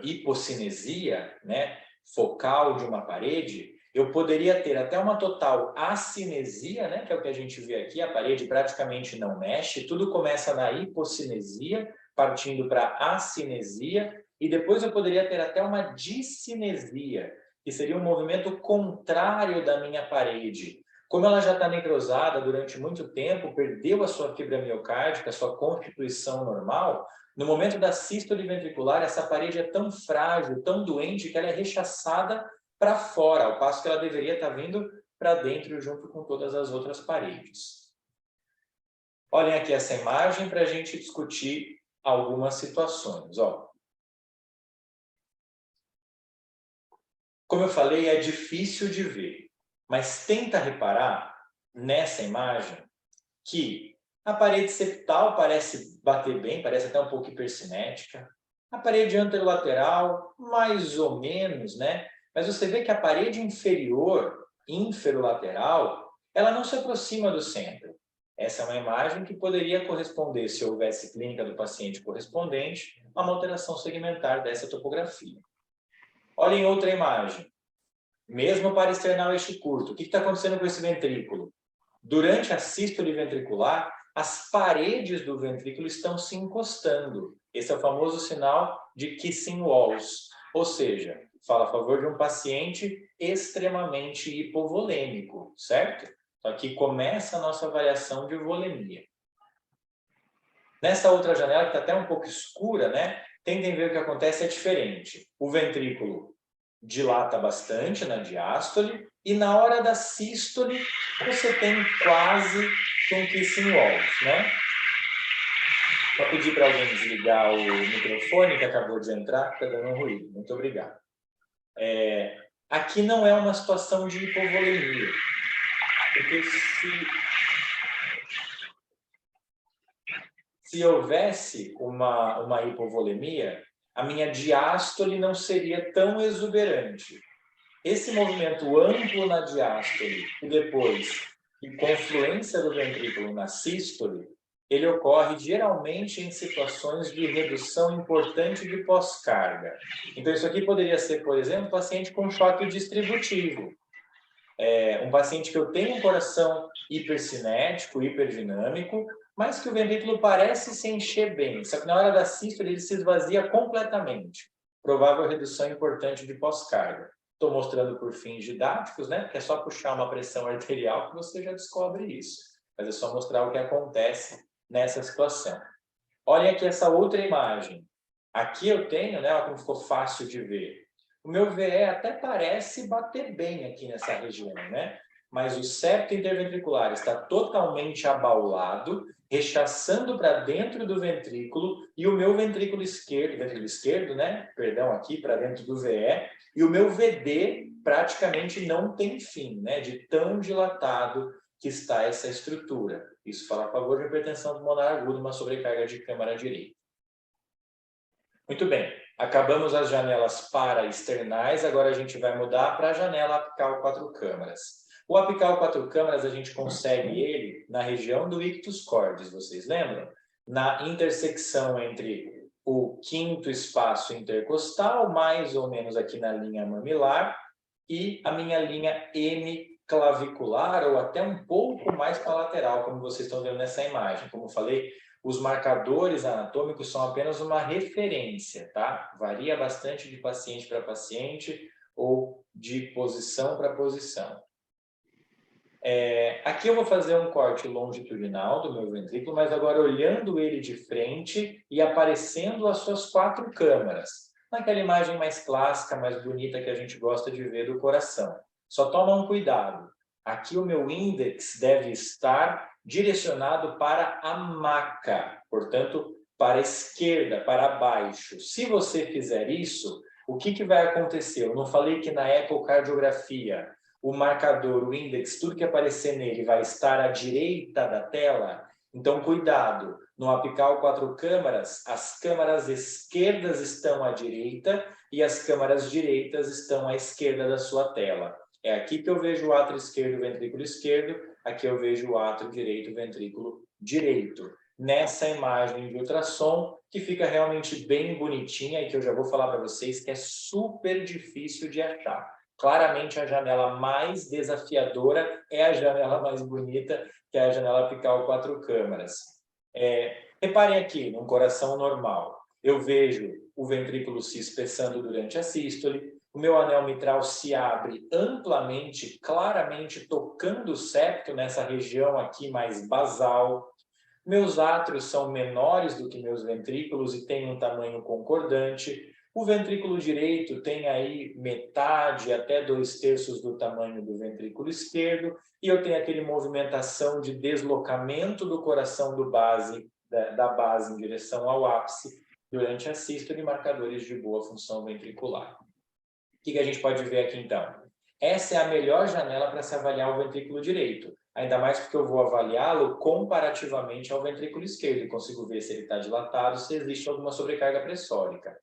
hipocinesia, né, focal de uma parede, eu poderia ter até uma total acinesia, né, que é o que a gente vê aqui, a parede praticamente não mexe, tudo começa na hipocinesia, partindo para acinesia, e depois eu poderia ter até uma discinesia, que seria um movimento contrário da minha parede. Como ela já está necrosada durante muito tempo, perdeu a sua fibra miocárdica, a sua constituição normal, no momento da sístole ventricular, essa parede é tão frágil, tão doente, que ela é rechaçada para fora, ao passo que ela deveria estar vindo para dentro junto com todas as outras paredes. Olhem aqui essa imagem para a gente discutir algumas situações. Ó. Como eu falei, é difícil de ver, mas tenta reparar nessa imagem que a parede septal parece bater bem, parece até um pouco hipercinética. A parede anterolateral, mais ou menos, né? Mas você vê que a parede inferior, inferolateral, ela não se aproxima do centro. Essa é uma imagem que poderia corresponder, se houvesse clínica do paciente correspondente, a uma alteração segmentar dessa topografia. Olhem outra imagem. Mesmo parasternal eixo curto. O que está acontecendo com esse ventrículo? Durante a sístole ventricular, as paredes do ventrículo estão se encostando. Esse é o famoso sinal de kissing walls, ou seja, fala a favor de um paciente extremamente hipovolêmico, certo? Então aqui começa a nossa avaliação de volemia. Nessa outra janela, que está até um pouco escura, né? Tentem ver o que acontece, é diferente. O ventrículo dilata bastante na diástole, e na hora da sístole, você tem quase um kissing walls, né? Vou pedir para alguém desligar o microfone que acabou de entrar, que está dando um ruído. Muito obrigado. Aqui não é uma situação de hipovolemia, porque se houvesse uma hipovolemia, a minha diástole não seria tão exuberante. Esse movimento amplo na diástole e depois em confluência do ventrículo na sístole, ele ocorre geralmente em situações de redução importante de pós-carga. Então, isso aqui poderia ser, por exemplo, um paciente com choque distributivo. Um paciente que eu tenho um coração hipercinético, hiperdinâmico, mas que o ventrículo parece se encher bem. Só que na hora da sístole ele se esvazia completamente. Provável redução importante de pós-carga. Estou mostrando por fins didáticos, né? Porque é só puxar uma pressão arterial que você já descobre isso. Mas é só mostrar o que acontece nessa situação. Olhem aqui essa outra imagem. Aqui eu tenho, né? Olha como ficou fácil de ver. O meu VE até parece bater bem aqui nessa região, né? mas o septo interventricular está totalmente abaulado, rechaçando para dentro do ventrículo, e o meu ventrículo esquerdo, né? Perdão, aqui para dentro do VE, e o meu VD praticamente não tem fim, né? De tão dilatado que está essa estrutura. Isso fala a favor de hipertensão pulmonar aguda, uma sobrecarga de câmara direita. Muito bem, acabamos as janelas para-externais, agora a gente vai mudar para a janela apical 4 câmaras. O apical 4 câmaras, a gente consegue ele na região do ictus cordis, vocês lembram? Na intersecção entre o quinto espaço intercostal, mais ou menos aqui na linha mamilar, e a minha linha hemiclavicular, ou até um pouco mais para a lateral, como vocês estão vendo nessa imagem. Como eu falei, os marcadores anatômicos são apenas uma referência, tá? Varia bastante de paciente para paciente ou de posição para posição. Aqui eu vou fazer um corte longitudinal do meu ventrículo, mas agora olhando ele de frente e aparecendo as suas 4 câmaras. Naquela imagem mais clássica, mais bonita que a gente gosta de ver do coração. Só toma um cuidado. Aqui o meu índex deve estar direcionado para a maca, portanto, para a esquerda, para baixo. Se você fizer isso, o que vai acontecer? Eu não falei que na ecocardiografia o marcador, o índex, tudo que aparecer nele vai estar à direita da tela? Então, cuidado, no apical 4 câmaras, as câmaras esquerdas estão à direita e as câmaras direitas estão à esquerda da sua tela. É aqui que eu vejo o átrio esquerdo, o ventrículo esquerdo, aqui eu vejo o átrio direito, o ventrículo direito. Nessa imagem de ultrassom, que fica realmente bem bonitinha e que eu já vou falar para vocês que é super difícil de achar. Claramente a janela mais desafiadora é a janela mais bonita, que é a janela apical 4 câmaras. Reparem aqui, num coração normal, eu vejo o ventrículo se espessando durante a sístole, o meu anel mitral se abre amplamente, claramente tocando o septo nessa região aqui mais basal. Meus átrios são menores do que meus ventrículos e têm um tamanho concordante. O ventrículo direito tem aí metade até 2/3 do tamanho do ventrículo esquerdo, e eu tenho aquele movimentação de deslocamento do coração da base em direção ao ápice durante a sístole, marcadores de boa função ventricular. O que a gente pode ver aqui então? Essa é a melhor janela para se avaliar o ventrículo direito, ainda mais porque eu vou avaliá-lo comparativamente ao ventrículo esquerdo e consigo ver se ele está dilatado, se existe alguma sobrecarga pressórica.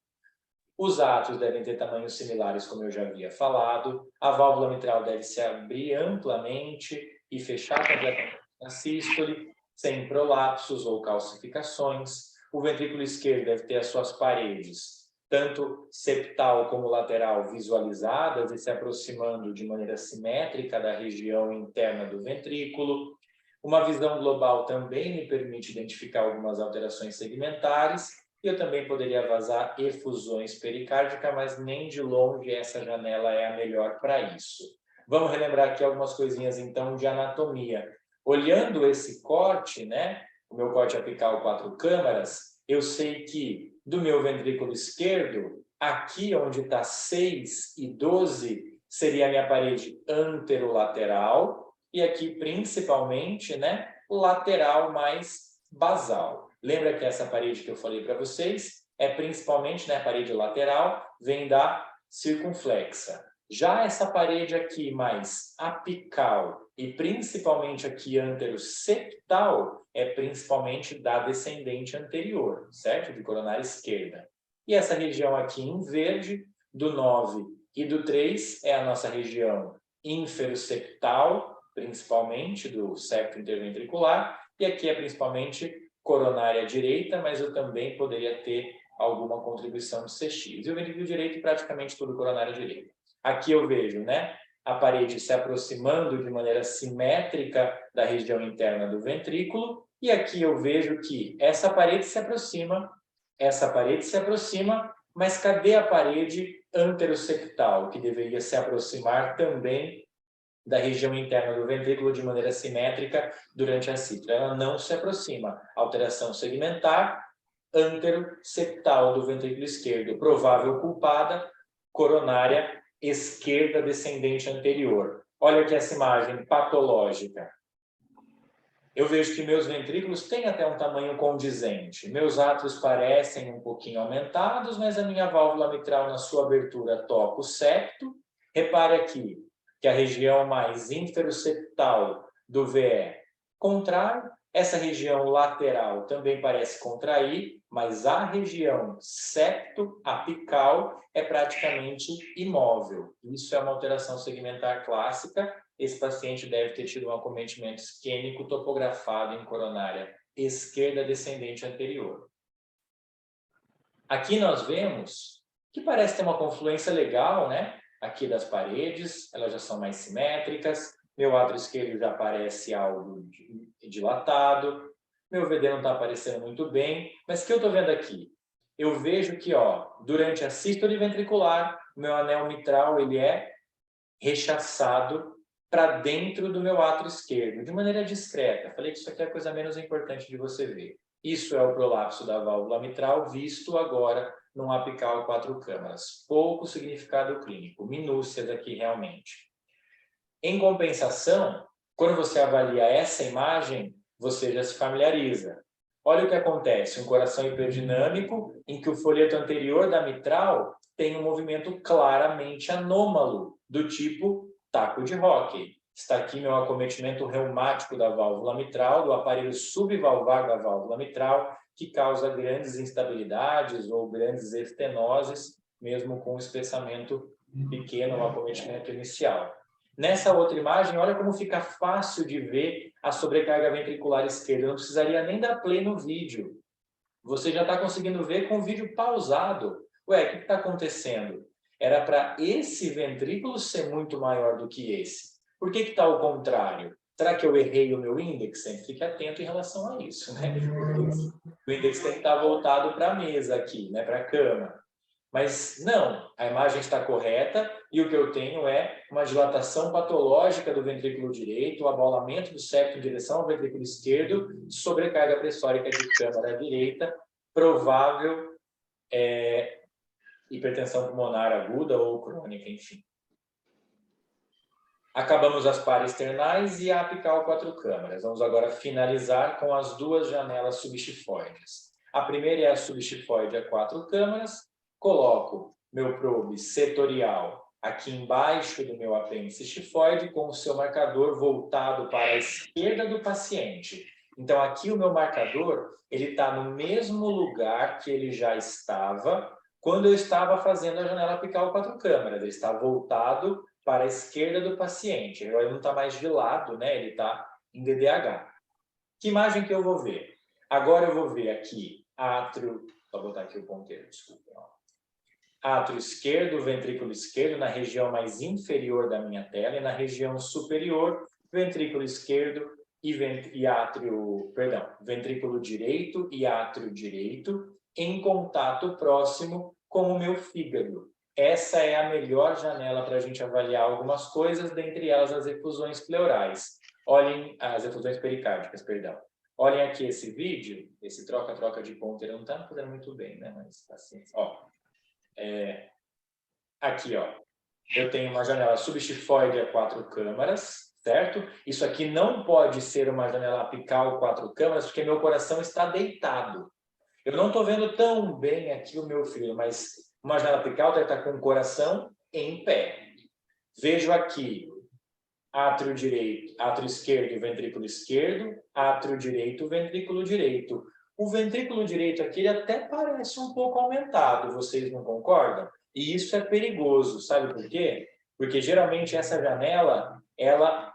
Os átrios devem ter tamanhos similares, como eu já havia falado. A válvula mitral deve se abrir amplamente e fechar completamente na sístole, sem prolapsos ou calcificações. O ventrículo esquerdo deve ter as suas paredes, tanto septal como lateral, visualizadas e se aproximando de maneira simétrica da região interna do ventrículo. Uma visão global também me permite identificar algumas alterações segmentares. E eu também poderia vazar efusões pericárdicas, mas nem de longe essa janela é a melhor para isso. Vamos relembrar aqui algumas coisinhas, então, de anatomia. Olhando esse corte, né, o meu corte apical 4 câmaras, eu sei que do meu ventrículo esquerdo, aqui onde está 6 e 12, seria a minha parede anterolateral, e aqui, principalmente, né, lateral mais basal. Lembra que essa parede que eu falei para vocês é principalmente, né, a parede lateral, vem da circunflexa. Já essa parede aqui mais apical e principalmente aqui anteroseptal é principalmente da descendente anterior, certo? De coronária esquerda. E essa região aqui em verde, do 9 e do 3, é a nossa região inferoseptal, principalmente do septo interventricular, e aqui é principalmente coronária direita, mas eu também poderia ter alguma contribuição de CX. E o ventrículo direito, praticamente tudo coronária direita. Aqui eu vejo, né, a parede se aproximando de maneira simétrica da região interna do ventrículo, e aqui eu vejo que essa parede se aproxima, mas cadê a parede anteroseptal, que deveria se aproximar também da região interna do ventrículo de maneira simétrica durante a sístole? Ela não se aproxima. Alteração segmentar anteroseptal do ventrículo esquerdo. Provável culpada, coronária esquerda descendente anterior. Olha aqui essa imagem patológica. Eu vejo que meus ventrículos têm até um tamanho condizente. Meus átrios parecem um pouquinho aumentados, mas a minha válvula mitral, na sua abertura, toca o septo. Repare aqui que a região mais inferoseptal do VE contrai. Essa região lateral também parece contrair, mas a região septo-apical é praticamente imóvel. Isso é uma alteração segmentar clássica. Esse paciente deve ter tido um acometimento isquêmico topografado em coronária esquerda descendente anterior. Aqui nós vemos que parece ter uma confluência legal, né? Aqui das paredes, elas já são mais simétricas. Meu átrio esquerdo já parece algo dilatado. Meu VD não está aparecendo muito bem. Mas o que eu estou vendo aqui? Eu vejo que, durante a sístole ventricular, meu anel mitral ele é rechaçado para dentro do meu átrio esquerdo, de maneira discreta. Falei que isso aqui é a coisa menos importante de você ver. Isso é o prolapso da válvula mitral, visto agora num apical 4 câmaras. Pouco significado clínico, minúcias aqui realmente. Em compensação, quando você avalia essa imagem, você já se familiariza. Olha o que acontece, um coração hiperdinâmico em que o folheto anterior da mitral tem um movimento claramente anômalo, do tipo taco de hóquei. Está aqui meu acometimento reumático da válvula mitral, do aparelho subvalvar da válvula mitral, que causa grandes instabilidades ou grandes estenoses, mesmo com um espessamento pequeno, um acometimento inicial. Nessa outra imagem, olha como fica fácil de ver a sobrecarga ventricular esquerda. Eu não precisaria nem dar play no vídeo. Você já está conseguindo ver com o vídeo pausado. Ué, o que está acontecendo? Era para esse ventrículo ser muito maior do que esse. Por que está ao contrário? Será que eu errei o meu índex? Fique atento em relação a isso, né? O índex tem que estar voltado para a mesa aqui, né? Para a cama. Mas não, a imagem está correta e o que eu tenho é uma dilatação patológica do ventrículo direito, o abolamento do septo em direção ao ventrículo esquerdo, sobrecarga pressórica de câmara direita, provável hipertensão pulmonar aguda ou crônica, enfim. Acabamos as paraesternais e a apical 4 câmaras. Vamos agora finalizar com as duas janelas subxifoides. A primeira é a subxifoide a 4 câmaras. Coloco meu probe setorial aqui embaixo do meu apêndice xifoide com o seu marcador voltado para a esquerda do paciente. Então, aqui o meu marcador ele está no mesmo lugar que ele já estava quando eu estava fazendo a janela apical 4 câmaras. Ele está voltado para a esquerda do paciente. Agora ele não está mais de lado, né? Ele está em DDH. Que imagem que eu vou ver? Agora eu vou ver aqui átrio... Vou botar aqui o ponteiro, desculpa. Átrio esquerdo, ventrículo esquerdo, na região mais inferior da minha tela, e na região superior, ventrículo esquerdo e átrio... Perdão, ventrículo direito e átrio direito, em contato próximo com o meu fígado. Essa é a melhor janela para a gente avaliar algumas coisas, dentre elas as efusões pleurais. Olhem as efusões pericárdicas, perdão. Olhem aqui esse vídeo, esse troca-troca de ponteiro não está fazendo muito bem, né? Mas assim, aqui, eu tenho uma janela subxifoide a 4 câmaras, certo? Isso aqui não pode ser uma janela apical 4 câmaras, porque meu coração está deitado. Eu não estou vendo tão bem aqui o meu filho, mas uma janela apical está com o coração em pé. Vejo aqui átrio direito, átrio esquerdo, ventrículo esquerdo, átrio direito, ventrículo direito. O ventrículo direito aqui ele até parece um pouco aumentado, vocês não concordam? E isso é perigoso, sabe por quê? Porque geralmente essa janela, ela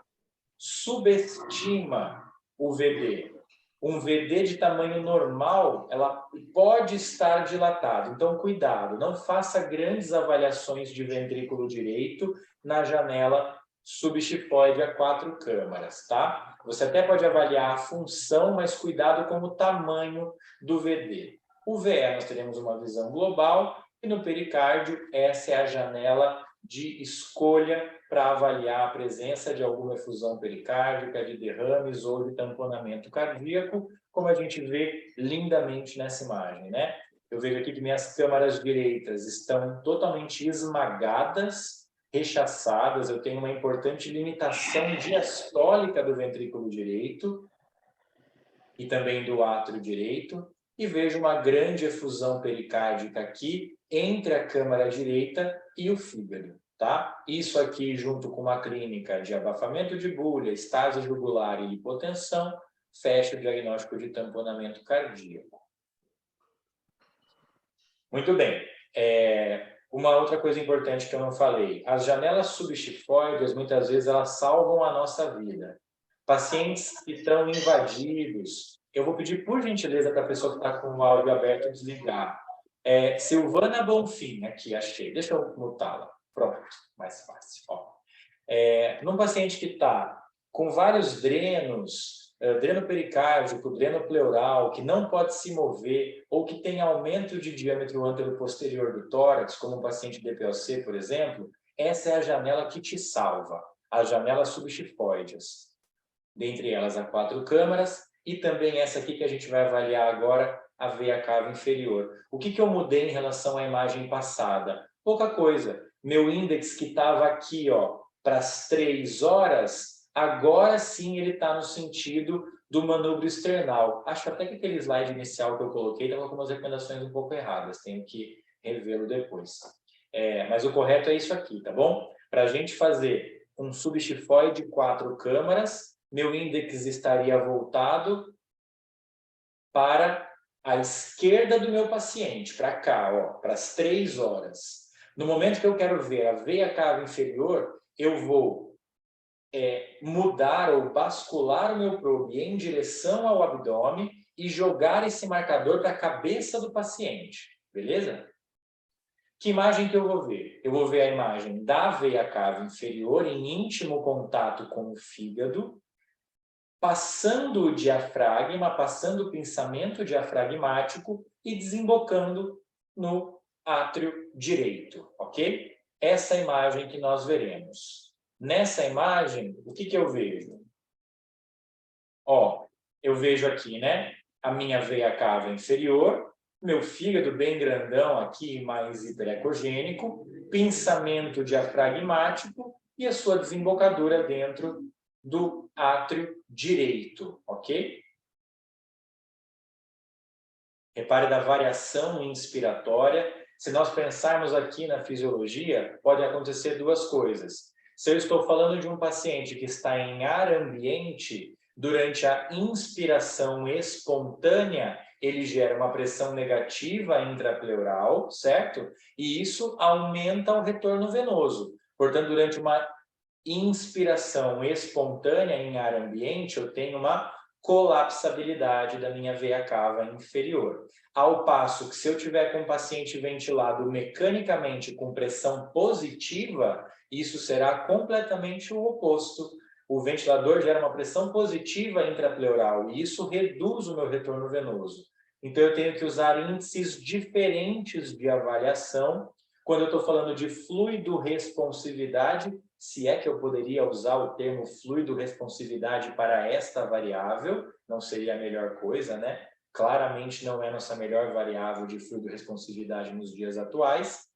subestima o VD. Um VD de tamanho normal, ela pode estar dilatado. Então, cuidado, não faça grandes avaliações de ventrículo direito na janela subxifoide a 4 câmaras, tá? Você até pode avaliar a função, mas cuidado com o tamanho do VD. O VE, nós teremos uma visão global, e no pericárdio, essa é a janela de escolha para avaliar a presença de alguma efusão pericárdica, de derrames ou de tamponamento cardíaco, como a gente vê lindamente nessa imagem, né? Eu vejo aqui que minhas câmaras direitas estão totalmente esmagadas, rechaçadas, eu tenho uma importante limitação diastólica do ventrículo direito e também do átrio direito, e vejo uma grande efusão pericárdica aqui entre a câmara direita e o fígado, tá? Isso aqui, junto com uma clínica de abafamento de bulha, estase jugular e hipotensão, fecha o diagnóstico de tamponamento cardíaco. Muito bem. Uma outra coisa importante que eu não falei, as janelas subxifoides, muitas vezes, elas salvam a nossa vida. Pacientes que estão invadidos, eu vou pedir, por gentileza, para a pessoa que está com o áudio aberto desligar. Silvana Bonfim, aqui, achei. Deixa eu mutá-la. Pronto, mais fácil. Ó. Num paciente que está com vários drenos, dreno pericárdico, dreno pleural, que não pode se mover, ou que tem aumento de diâmetro anteroposterior do tórax, como um paciente DPOC, por exemplo, essa é a janela que te salva, as janelas subxifoides. Dentre elas, há 4 câmaras, e também essa aqui que a gente vai avaliar agora, a veia cava inferior. O que eu mudei em relação à imagem passada? Pouca coisa. Meu índex que estava aqui, ó, para as 3 horas, agora sim ele está no sentido do manubrio esternal. Acho até que aquele slide inicial que eu coloquei estava com algumas recomendações um pouco erradas, tenho que revê-lo depois. Mas o correto é isso aqui, tá bom? Para a gente fazer um subxifoide 4 câmaras, meu índex estaria voltado para a esquerda do meu paciente, para cá, ó, para as 3 horas. No momento que eu quero ver a veia cava inferior, eu vou mudar ou bascular o meu probe em direção ao abdômen e jogar esse marcador para a cabeça do paciente, beleza? Que imagem que eu vou ver? Eu vou ver a imagem da veia cava inferior em íntimo contato com o fígado, passando o diafragma, passando o pinçamento diafragmático e desembocando no átrio direito, ok? Essa é a imagem que nós veremos. Nessa imagem, o que eu vejo? Ó, eu vejo aqui, né? A minha veia cava inferior, meu fígado bem grandão aqui, mais hiperecogênico, pinçamento diafragmático e a sua desembocadura dentro do átrio direito, ok? Repare da variação inspiratória. Se nós pensarmos aqui na fisiologia, pode acontecer 2 coisas. Se eu estou falando de um paciente que está em ar ambiente, durante a inspiração espontânea, ele gera uma pressão negativa intrapleural, certo? E isso aumenta o retorno venoso. Portanto, durante uma inspiração espontânea em ar ambiente, eu tenho uma colapsabilidade da minha veia cava inferior. Ao passo que se eu tiver com um paciente ventilado mecanicamente com pressão positiva, isso será completamente o oposto. O ventilador gera uma pressão positiva intrapleural e isso reduz o meu retorno venoso. Então eu tenho que usar índices diferentes de avaliação. Quando eu estou falando de fluido responsividade, se é que eu poderia usar o termo fluido responsividade para esta variável, não seria a melhor coisa, né? Claramente não é nossa melhor variável de fluido responsividade nos dias atuais.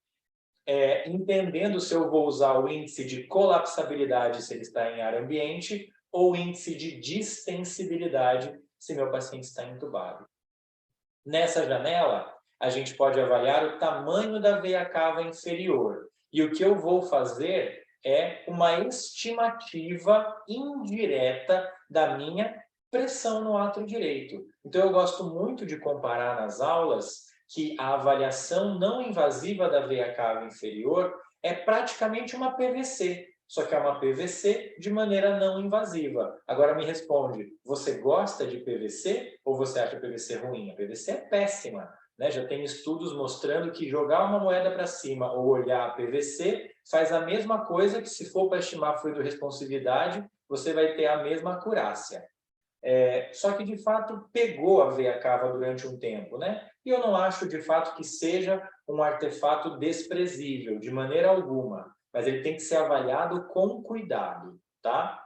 Entendendo se eu vou usar o índice de colapsabilidade se ele está em ar ambiente ou índice de distensibilidade se meu paciente está entubado. Nessa janela, a gente pode avaliar o tamanho da veia cava inferior. E o que eu vou fazer é uma estimativa indireta da minha pressão no átrio direito. Então, eu gosto muito de comparar nas aulas que a avaliação não invasiva da veia cava inferior é praticamente uma PVC, só que é uma PVC de maneira não invasiva. Agora me responde, você gosta de PVC ou você acha PVC ruim? A PVC é péssima, né? Já tem estudos mostrando que jogar uma moeda para cima ou olhar a PVC faz a mesma coisa que se for para estimar fluido responsividade, você vai ter a mesma acurácia. Só que, de fato, pegou a veia cava durante um tempo, né? E eu não acho, de fato, que seja um artefato desprezível, de maneira alguma. Mas ele tem que ser avaliado com cuidado, tá?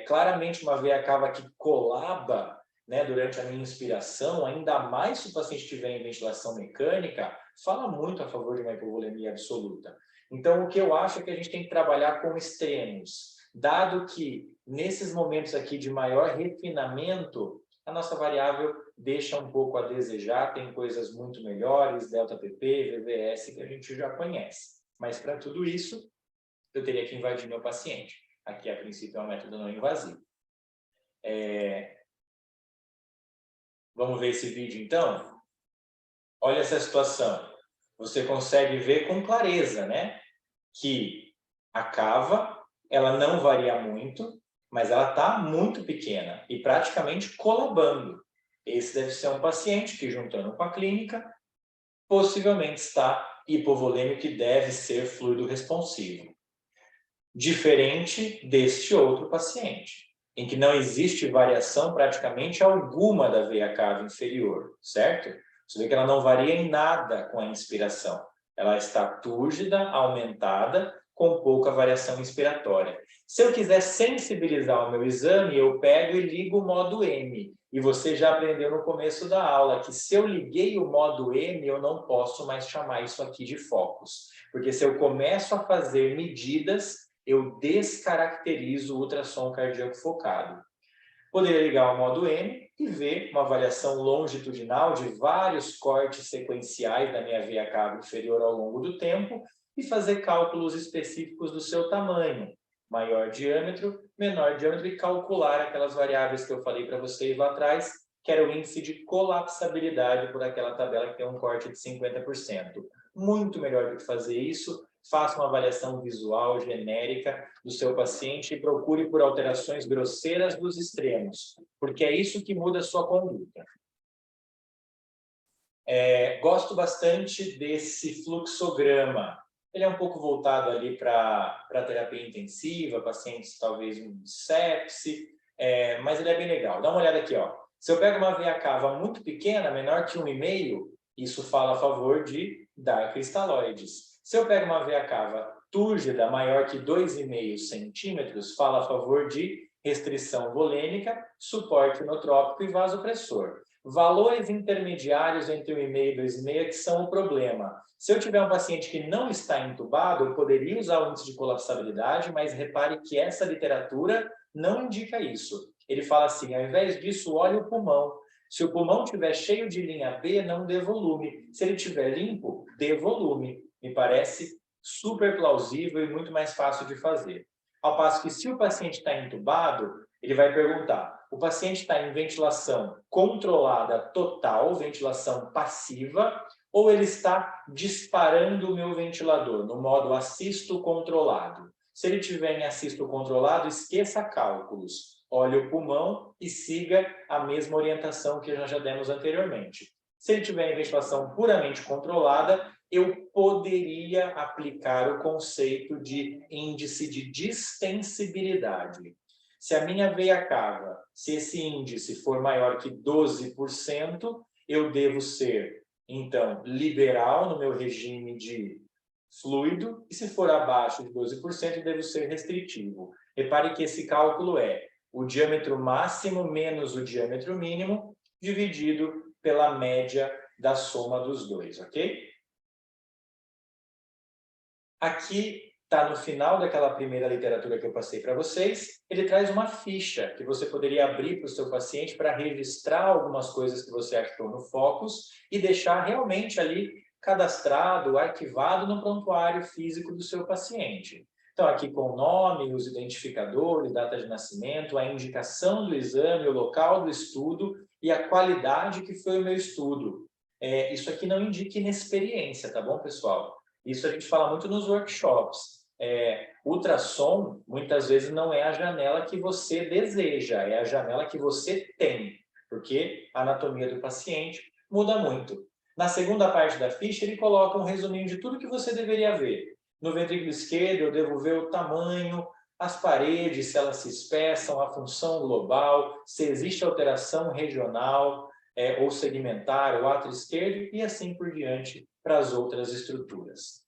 Claramente, uma veia cava que colaba, né, durante a minha inspiração, ainda mais se o paciente estiver em ventilação mecânica, fala muito a favor de uma hipovolemia absoluta. Então, o que eu acho é que a gente tem que trabalhar com extremos, dado que nesses momentos aqui de maior refinamento, a nossa variável deixa um pouco a desejar, tem coisas muito melhores, ΔPP, VVS, que a gente já conhece. Mas para tudo isso, eu teria que invadir meu paciente. Aqui, a princípio, é um método não invasivo. Vamos ver esse vídeo, então? Olha essa situação. Você consegue ver com clareza, né? Que a cava, ela não varia muito, mas ela está muito pequena e praticamente colabando. Esse deve ser um paciente que, juntando com a clínica, possivelmente está hipovolêmico e deve ser fluido responsivo. Diferente deste outro paciente, em que não existe variação praticamente alguma da veia cava inferior, certo? Você vê que ela não varia em nada com a inspiração. Ela está túrgida, aumentada, com pouca variação inspiratória. Se eu quiser sensibilizar o meu exame, eu pego e ligo o modo M. E você já aprendeu no começo da aula que se eu liguei o modo M, eu não posso mais chamar isso aqui de focos. Porque se eu começo a fazer medidas, eu descaracterizo o ultrassom cardíaco focado. Poderia ligar o modo M e ver uma avaliação longitudinal de vários cortes sequenciais da minha veia cava inferior ao longo do tempo e fazer cálculos específicos do seu tamanho, maior diâmetro, menor diâmetro, e calcular aquelas variáveis que eu falei para vocês lá atrás, que era o índice de colapsabilidade por aquela tabela que tem um corte de 50%. Muito melhor do que fazer isso, faça uma avaliação visual genérica do seu paciente e procure por alterações grosseiras dos extremos, porque é isso que muda a sua conduta. Gosto bastante desse fluxograma. Ele é um pouco voltado ali para terapia intensiva, pacientes talvez com sepse, mas ele é bem legal. Dá uma olhada aqui, ó. Se eu pego uma veia cava muito pequena, menor que 1,5, isso fala a favor de dar cristalóides. Se eu pego uma veia cava túrgida, maior que 2,5 centímetros, fala a favor de restrição volêmica, suporte inotrópico e vasopressor. Valores intermediários entre 1,5 e 2,5 que são o problema. Se eu tiver um paciente que não está entubado, eu poderia usar o índice de colapsabilidade, mas repare que essa literatura não indica isso. Ele fala assim, ao invés disso, olhe o pulmão. Se o pulmão estiver cheio de linha B, não dê volume. Se ele estiver limpo, dê volume. Me parece super plausível e muito mais fácil de fazer. Ao passo que se o paciente está entubado, ele vai perguntar, o paciente está em ventilação controlada total, ventilação passiva, ou ele está disparando o meu ventilador no modo assisto controlado? Se ele estiver em assisto controlado, esqueça cálculos. Olhe o pulmão e siga a mesma orientação que nós já demos anteriormente. Se ele estiver em ventilação puramente controlada, eu poderia aplicar o conceito de índice de distensibilidade. Se a minha veia cava, se esse índice for maior que 12%, eu devo ser, então, liberal no meu regime de fluido, e se for abaixo de 12%, eu devo ser restritivo. Repare que esse cálculo é o diâmetro máximo menos o diâmetro mínimo, dividido pela média da soma dos dois, ok? Aqui está no final daquela primeira literatura que eu passei para vocês, ele traz uma ficha que você poderia abrir para o seu paciente para registrar algumas coisas que você achou no Focus e deixar realmente ali cadastrado, arquivado no prontuário físico do seu paciente. Então, aqui com o nome, os identificadores, data de nascimento, a indicação do exame, o local do estudo e a qualidade que foi o meu estudo. Isso aqui não indica inexperiência, tá bom, pessoal? Isso a gente fala muito nos workshops. Ultrassom, muitas vezes, não é a janela que você deseja, é a janela que você tem, porque a anatomia do paciente muda muito. Na segunda parte da ficha, ele coloca um resuminho de tudo que você deveria ver. No ventrículo esquerdo, eu devo ver o tamanho, as paredes, se elas se espessam, a função global, se existe alteração regional ou segmentar, o átrio esquerdo, e assim por diante para as outras estruturas.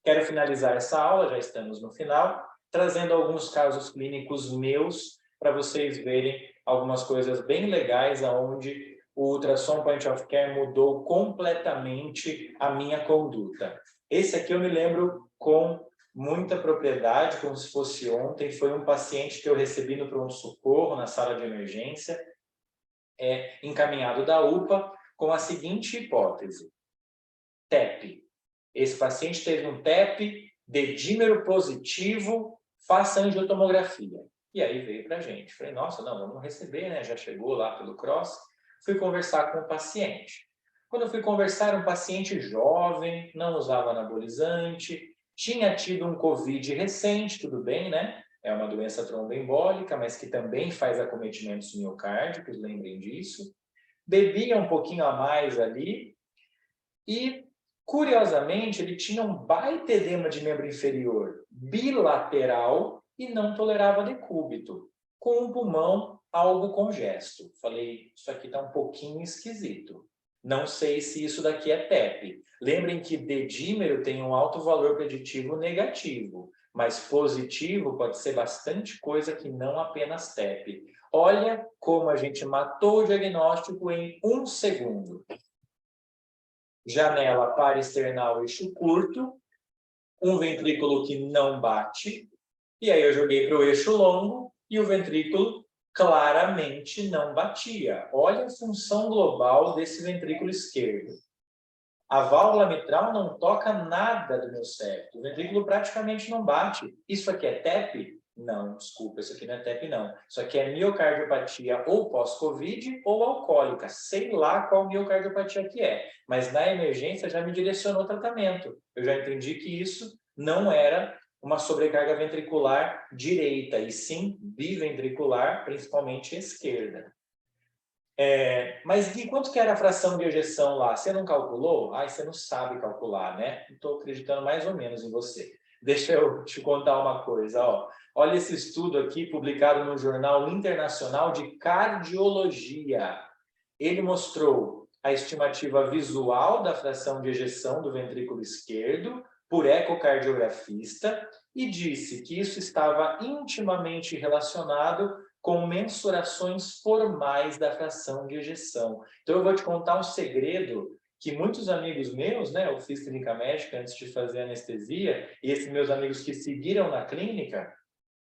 Quero finalizar essa aula, já estamos no final, trazendo alguns casos clínicos meus para vocês verem algumas coisas bem legais onde o ultrassom point of care mudou completamente a minha conduta. Esse aqui eu me lembro com muita propriedade, como se fosse ontem. Foi um paciente que eu recebi no pronto-socorro, na sala de emergência, encaminhado da UPA, com a seguinte hipótese: TEP. Esse paciente teve um TEP, dedímero positivo, faça angiotomografia. E aí veio para a gente. Falei, nossa, não, vamos receber, né? Já chegou lá pelo CROSS. Fui conversar com o paciente. Quando eu fui conversar, era um paciente jovem, não usava anabolizante, tinha tido um COVID recente, tudo bem, né? É uma doença tromboembólica, mas que também faz acometimentos miocárdicos, lembrem disso. Bebia um pouquinho a mais ali e, curiosamente, ele tinha um baita edema de membro inferior bilateral e não tolerava decúbito, com o pulmão algo congesto. Falei, isso aqui está um pouquinho esquisito. Não sei se isso daqui é TEP. Lembrem que dedímero tem um alto valor preditivo negativo, mas positivo pode ser bastante coisa que não apenas TEP. Olha como a gente matou o diagnóstico em 1 segundo. Janela parasternal eixo curto, um ventrículo que não bate, e aí eu joguei para o eixo longo e o ventrículo claramente não batia. Olha a função global desse ventrículo esquerdo. A válvula mitral não toca nada do meu septo, o ventrículo praticamente não bate. Isso aqui é TEP? Não, desculpa, isso aqui não é TEP não. Isso aqui é miocardiopatia ou pós-Covid ou alcoólica. Sei lá qual miocardiopatia que é, mas na emergência já me direcionou o tratamento. Eu já entendi que isso não era uma sobrecarga ventricular direita, e sim biventricular, principalmente esquerda. Mas e quanto que era a fração de ejeção lá? Você não calculou? Ai, você não sabe calcular, né? Estou acreditando mais ou menos em você. Deixa eu te contar uma coisa, ó. Olha esse estudo aqui, publicado no Jornal Internacional de Cardiologia. Ele mostrou a estimativa visual da fração de ejeção do ventrículo esquerdo por ecocardiografista e disse que isso estava intimamente relacionado com mensurações formais da fração de ejeção. Então, eu vou te contar um segredo que muitos amigos meus, né, eu fiz clínica médica antes de fazer anestesia, e esses meus amigos que seguiram na clínica,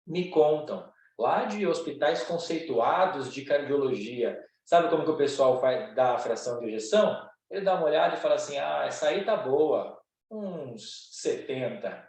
me contam, lá de hospitais conceituados de cardiologia. Sabe como que o pessoal faz da fração de ejeção? Ele dá uma olhada e fala assim, essa aí tá boa, uns 70.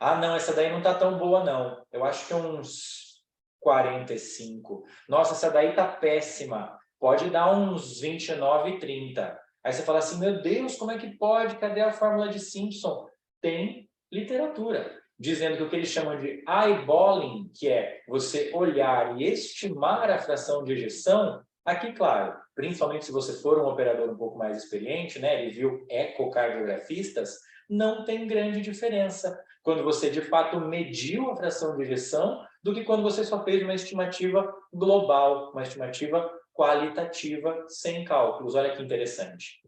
Não, essa daí não tá tão boa não, eu acho que uns 45. Nossa, essa daí tá péssima, pode dar uns 29, 30. Aí você fala assim, meu Deus, como é que pode? Cadê a fórmula de Simpson? Tem literatura dizendo que o que eles chamam de eyeballing, que é você olhar e estimar a fração de ejeção, aqui, claro, principalmente se você for um operador um pouco mais experiente, né, ele viu ecocardiografistas, não tem grande diferença quando você, de fato, mediu a fração de ejeção do que quando você só fez uma estimativa global, uma estimativa qualitativa, sem cálculos. Olha que interessante.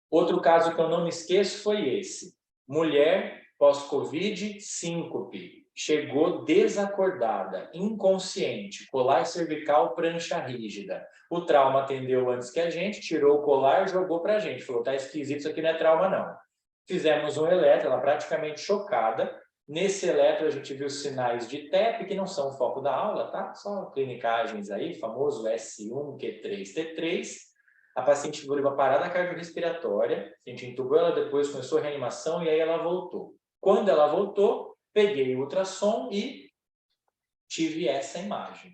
Outro caso que eu não me esqueço foi esse. Mulher pós-Covid, síncope, chegou desacordada, inconsciente, colar cervical, prancha rígida. O trauma atendeu antes que a gente, tirou o colar, jogou para a gente. Falou, tá esquisito, isso aqui não é trauma não. Fizemos um eletro, ela praticamente chocada. Nesse eletro a gente viu sinais de TEP, que não são o foco da aula, tá? Só clinicagens aí, famoso S1, Q3, T3. A paciente ficou uma parada cardiorrespiratória, a gente entubou ela depois, começou a reanimação e aí ela voltou. Quando ela voltou, peguei o ultrassom e tive essa imagem.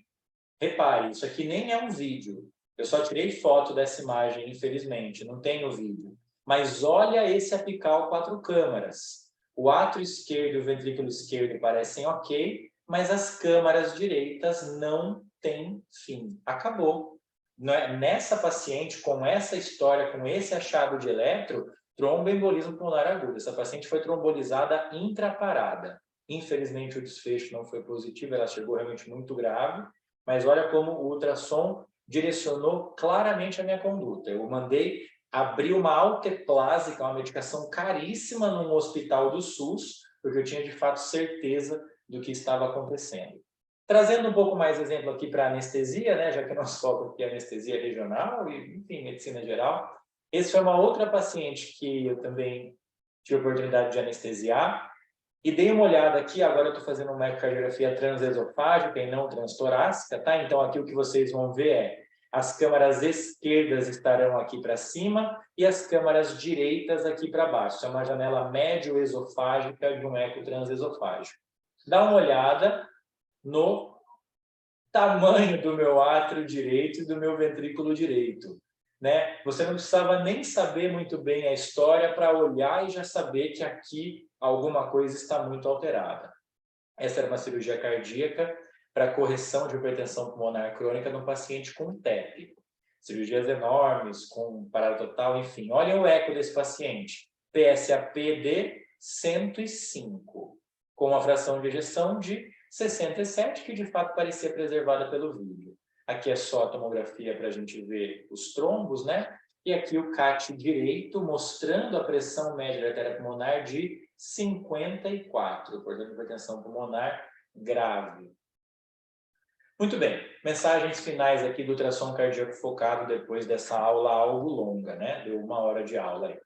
Repare, isso aqui nem é um vídeo. Eu só tirei foto dessa imagem, infelizmente, não tenho vídeo. Mas olha esse apical 4 câmaras. O átrio esquerdo e o ventrículo esquerdo parecem ok, mas as câmaras direitas não têm fim. Acabou. Nessa paciente, com essa história, com esse achado de eletro, tromboembolismo pulmonar agudo. Essa paciente foi trombolizada intraparada. Infelizmente, o desfecho não foi positivo, ela chegou realmente muito grave, mas olha como o ultrassom direcionou claramente a minha conduta. Eu mandei abrir uma alteplase, que é uma medicação caríssima num hospital do SUS, porque eu tinha de fato certeza do que estava acontecendo. Trazendo um pouco mais exemplo aqui para anestesia, né, já que nosso foco aqui é anestesia regional e, enfim, medicina geral. Esse foi uma outra paciente que eu também tive a oportunidade de anestesiar E dei uma olhada aqui, agora eu estou fazendo uma ecocardiografia transesofágica e não transtorácica, tá? Então, aqui o que vocês vão ver é as câmaras esquerdas estarão aqui para cima e as câmaras direitas aqui para baixo. Isso é uma janela médio-esofágica de um eco transesofágico. Dá uma olhada no tamanho do meu átrio direito e do meu ventrículo direito, né? Você não precisava nem saber muito bem a história para olhar e já saber que aqui alguma coisa está muito alterada. Essa era uma cirurgia cardíaca para correção de hipertensão pulmonar crônica no paciente com TEP. Cirurgias enormes, com parada total, enfim. Olhem o eco desse paciente. PSAP de 105, com uma fração de ejeção de 67, que de fato parecia preservada pelo vídeo. Aqui é só a tomografia para a gente ver os trombos, né? E aqui o CAT direito, mostrando a pressão média da artéria pulmonar de 54, portanto, hipertensão pulmonar grave. Muito bem, mensagens finais aqui do ultrassom cardíaco focado depois dessa aula algo longa, né? Deu 1 hora de aula aí.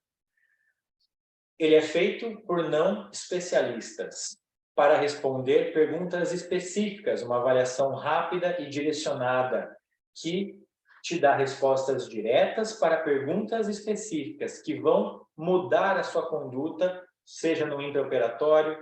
Ele é feito por não especialistas para responder perguntas específicas, uma avaliação rápida e direcionada que te dá respostas diretas para perguntas específicas que vão mudar a sua conduta, seja no intraoperatório,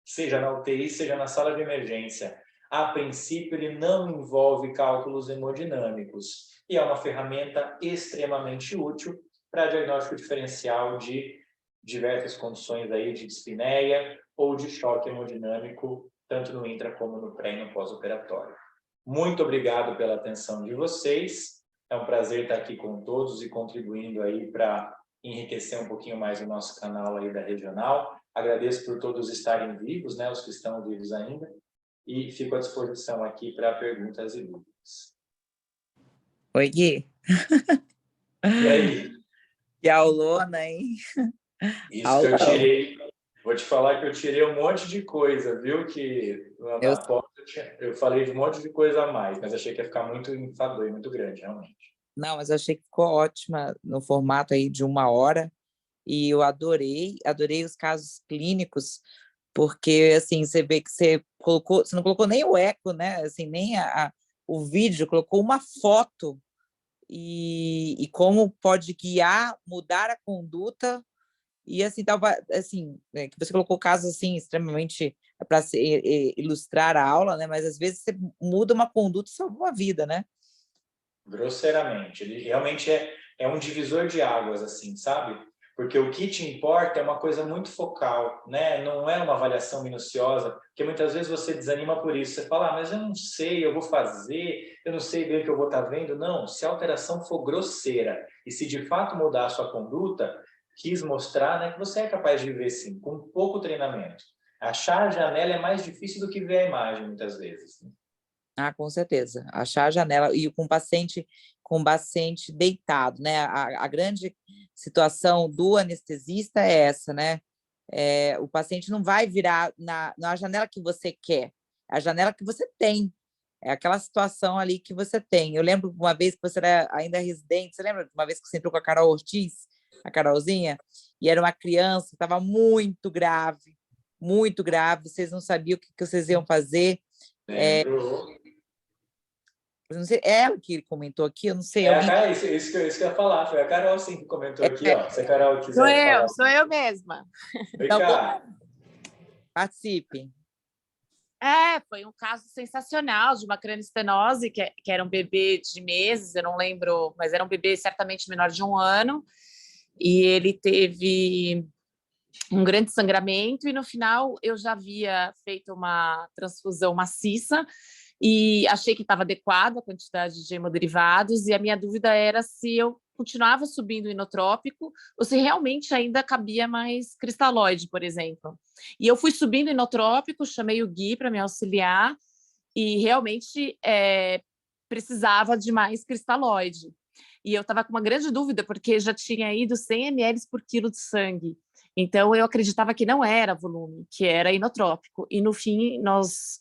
seja na UTI, seja na sala de emergência. A princípio, ele não envolve cálculos hemodinâmicos e é uma ferramenta extremamente útil para diagnóstico diferencial de diversas condições aí de dispneia ou de choque hemodinâmico, tanto no intra como no pré e no pós-operatório. Muito obrigado pela atenção de vocês. É um prazer estar aqui com todos e contribuindo aí para enriquecer um pouquinho mais o nosso canal aí da Regional. Agradeço por todos estarem vivos, né, os que estão vivos ainda, e fico à disposição aqui para perguntas e dúvidas. Oi, Gui. E aí? Que aulona, hein? Isso que eu tirei. Vou te falar que eu tirei um monte de coisa, viu? Que na pauta eu falei de um monte de coisa a mais, mas achei que ia ficar muito enfadonho e muito grande, realmente. Não, mas eu achei que ficou ótima no formato aí de 1 hora, e eu adorei os casos clínicos, porque assim, você vê que você não colocou nem o eco, né? Assim, nem o vídeo, colocou uma foto e como pode guiar, mudar a conduta. E assim, tava, assim, que você colocou casos assim extremamente para ilustrar a aula, né? Mas às vezes você muda uma conduta e salva uma vida, né? Grosseiramente. Ele realmente é um divisor de águas, assim, sabe? Porque o que te importa é uma coisa muito focal, né? Não é uma avaliação minuciosa, porque muitas vezes você desanima por isso. Você fala, mas eu não sei, eu vou fazer, eu não sei bem o que eu vou estar vendo. Não, se a alteração for grosseira e se de fato mudar a sua conduta, quis mostrar, né, que você é capaz de ver, sim, com pouco treinamento. Achar a janela é mais difícil do que ver a imagem, muitas vezes. Ah, com certeza. Achar a janela e com o paciente deitado, né? A grande situação do anestesista é essa, né? O paciente não vai virar na janela que você quer, é a janela que você tem. É aquela situação ali que você tem. Eu lembro uma vez que você era ainda residente, você lembra uma vez que você entrou com a Carol Ortiz, a Carolzinha, e era uma criança que estava muito grave, vocês não sabiam o que vocês iam fazer. Lembro. Eu não sei, é ela que comentou aqui, eu não sei. Isso que eu ia falar, foi a Carol sim que comentou aqui, ó. Se a Carol quiser falar. Sou eu mesma. Vem Então, cá. participe. Foi um caso sensacional de uma crânioestenose, que era um bebê de meses, eu não lembro, mas era um bebê certamente menor de 1 ano, e ele teve um grande sangramento, e no final eu já havia feito uma transfusão maciça, e achei que estava adequada a quantidade de hemoderivados, e a minha dúvida era se eu continuava subindo o inotrópico ou se realmente ainda cabia mais cristalóide, por exemplo. E eu fui subindo o inotrópico, chamei o Gui para me auxiliar e realmente precisava de mais cristalóide. E eu estava com uma grande dúvida, porque já tinha ido 100 ml por quilo de sangue. Então, eu acreditava que não era volume, que era inotrópico. E, no fim, nós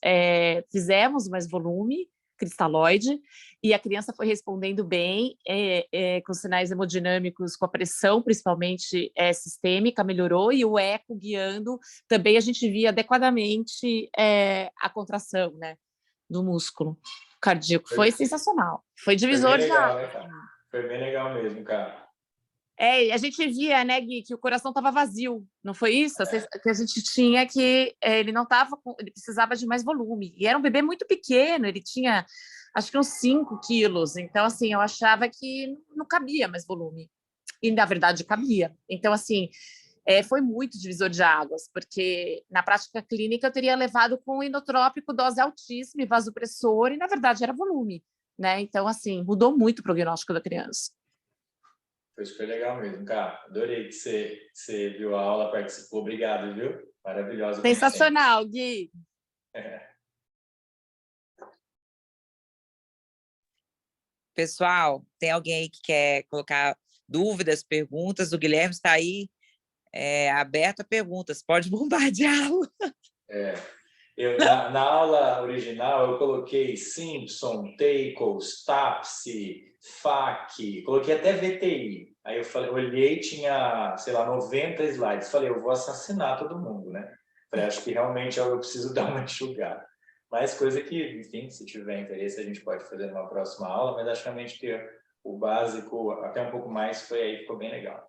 fizemos mais volume, cristalóide, e a criança foi respondendo bem, com sinais hemodinâmicos, com a pressão, principalmente sistêmica, melhorou, e o eco guiando, também a gente via adequadamente a contração, né, do músculo cardíaco. Foi sensacional, foi divisor de legal, águas. né, cara? Foi bem legal mesmo, cara. A gente via, né, Gui, que o coração estava vazio, não foi isso? Que a gente tinha que ele não estava, ele precisava de mais volume. E era um bebê muito pequeno, ele tinha, acho que uns 5 quilos. Então, assim, eu achava que não cabia mais volume. E, na verdade, cabia. Então, assim, foi muito divisor de águas, porque na prática clínica eu teria levado com inotrópico, dose altíssima e vasopressor, e, na verdade, era volume, né? Então, assim, mudou muito o prognóstico da criança. Foi super legal mesmo, cara. Adorei que você viu a aula, participou. Obrigado, viu? Maravilhosa. Sensacional, Gui. Pessoal, tem alguém aí que quer colocar dúvidas, perguntas? O Guilherme está aí aberto a perguntas. Pode bombardeá-lo. Na aula original, eu coloquei Simpson, Tackles, TAPSE, FAC, coloquei até VTI. Aí eu falei, olhei, tinha, sei lá, 90 slides. Falei, eu vou assassinar todo mundo, né? Falei, acho que realmente eu preciso dar uma enxugada. Mas coisa que, enfim, se tiver interesse, a gente pode fazer numa próxima aula, mas acho que realmente ter o básico, até um pouco mais, foi aí, ficou bem legal.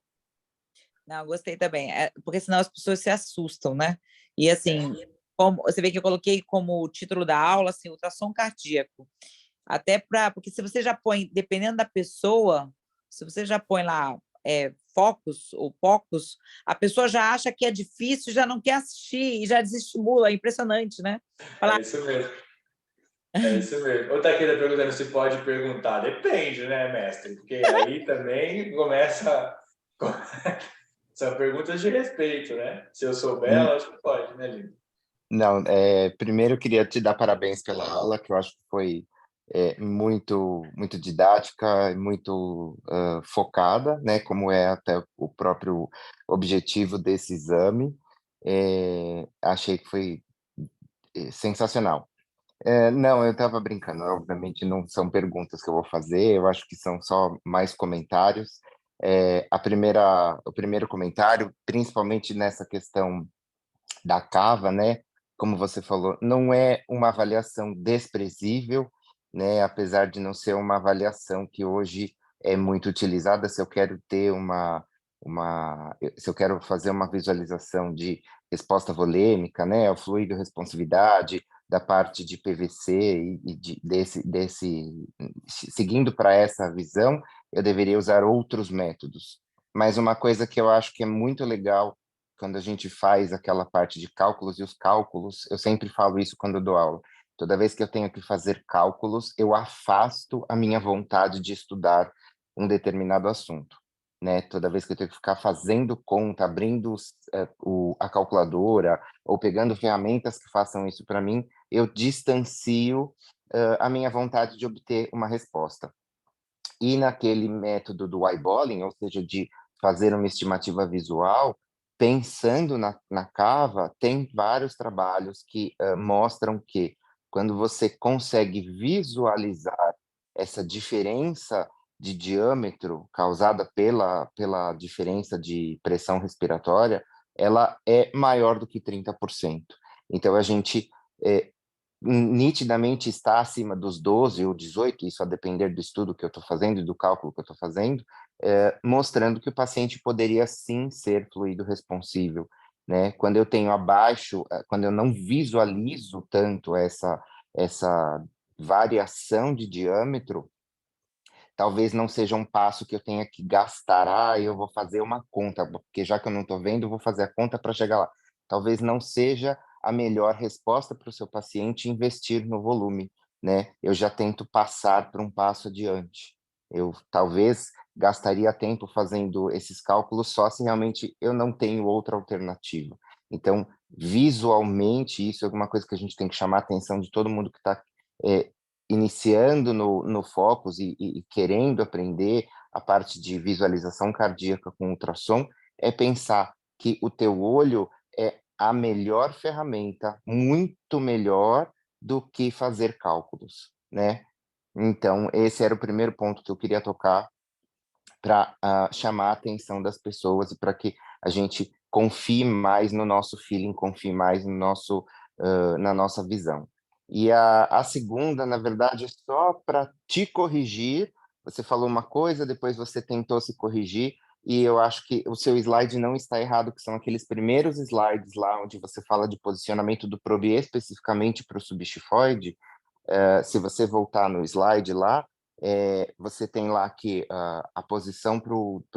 Não, gostei também, porque senão as pessoas se assustam, né? E assim, como você vê que eu coloquei como título da aula, assim, ultrassom cardíaco. Porque se você já põe, dependendo da pessoa, se você já põe lá focos ou pocos, a pessoa já acha que é difícil, já não quer assistir e já desestimula, é impressionante, né? É isso mesmo. É isso mesmo. Outra queira perguntando se pode perguntar. Depende, né, mestre? Porque aí também começa... São perguntas de respeito, né? Se eu souber, ela acho que pode, né, Lino? Não, primeiro eu queria te dar parabéns pela aula, que eu acho que foi muito, muito didática, muito focada, né, como é até o próprio objetivo desse exame. Achei que foi sensacional. Não, eu estava brincando, obviamente não são perguntas que eu vou fazer, eu acho que são só mais comentários. O primeiro comentário, principalmente nessa questão da cava, né? Como você falou, não é uma avaliação desprezível, né? Apesar de não ser uma avaliação que hoje é muito utilizada, se eu quero ter se eu quero fazer uma visualização de resposta volêmica, né? O fluido responsividade da parte de PVC seguindo para essa visão, eu deveria usar outros métodos. Mas uma coisa que eu acho que é muito legal quando a gente faz aquela parte de cálculos, e os cálculos, eu sempre falo isso quando eu dou aula, toda vez que eu tenho que fazer cálculos, eu afasto a minha vontade de estudar um determinado assunto, né? Toda vez que eu tenho que ficar fazendo conta, abrindo a calculadora, ou pegando ferramentas que façam isso para mim, eu distancio a minha vontade de obter uma resposta. E naquele método do eyeballing, ou seja, de fazer uma estimativa visual, pensando na cava, tem vários trabalhos que mostram que quando você consegue visualizar essa diferença de diâmetro causada pela diferença de pressão respiratória, ela é maior do que 30%. Então, a gente nitidamente está acima dos 12 ou 18, isso a depender do estudo que eu estou fazendo e do cálculo que eu estou fazendo, mostrando que o paciente poderia sim ser fluido responsível, né? Quando eu tenho abaixo, quando eu não visualizo tanto essa variação de diâmetro, talvez não seja um passo que eu tenha que gastar, eu vou fazer uma conta, porque já que eu não estou vendo, eu vou fazer a conta para chegar lá. Talvez não seja a melhor resposta para o seu paciente investir no volume, né? Eu já tento passar para um passo adiante. Eu talvez gastaria tempo fazendo esses cálculos só se realmente eu não tenho outra alternativa. Então, visualmente, isso é alguma coisa que a gente tem que chamar a atenção de todo mundo que está iniciando no Focus e querendo aprender a parte de visualização cardíaca com ultrassom, é pensar que o teu olho é a melhor ferramenta, muito melhor do que fazer cálculos, né? Então, esse era o primeiro ponto que eu queria tocar para chamar a atenção das pessoas e para que a gente confie mais no nosso feeling, confie mais no nosso, na nossa visão. E a segunda, na verdade, é só para te corrigir. Você falou uma coisa, depois você tentou se corrigir, e eu acho que o seu slide não está errado, que são aqueles primeiros slides lá onde você fala de posicionamento do probe especificamente para o subxifoide. Se você voltar no slide lá, você tem lá que a posição para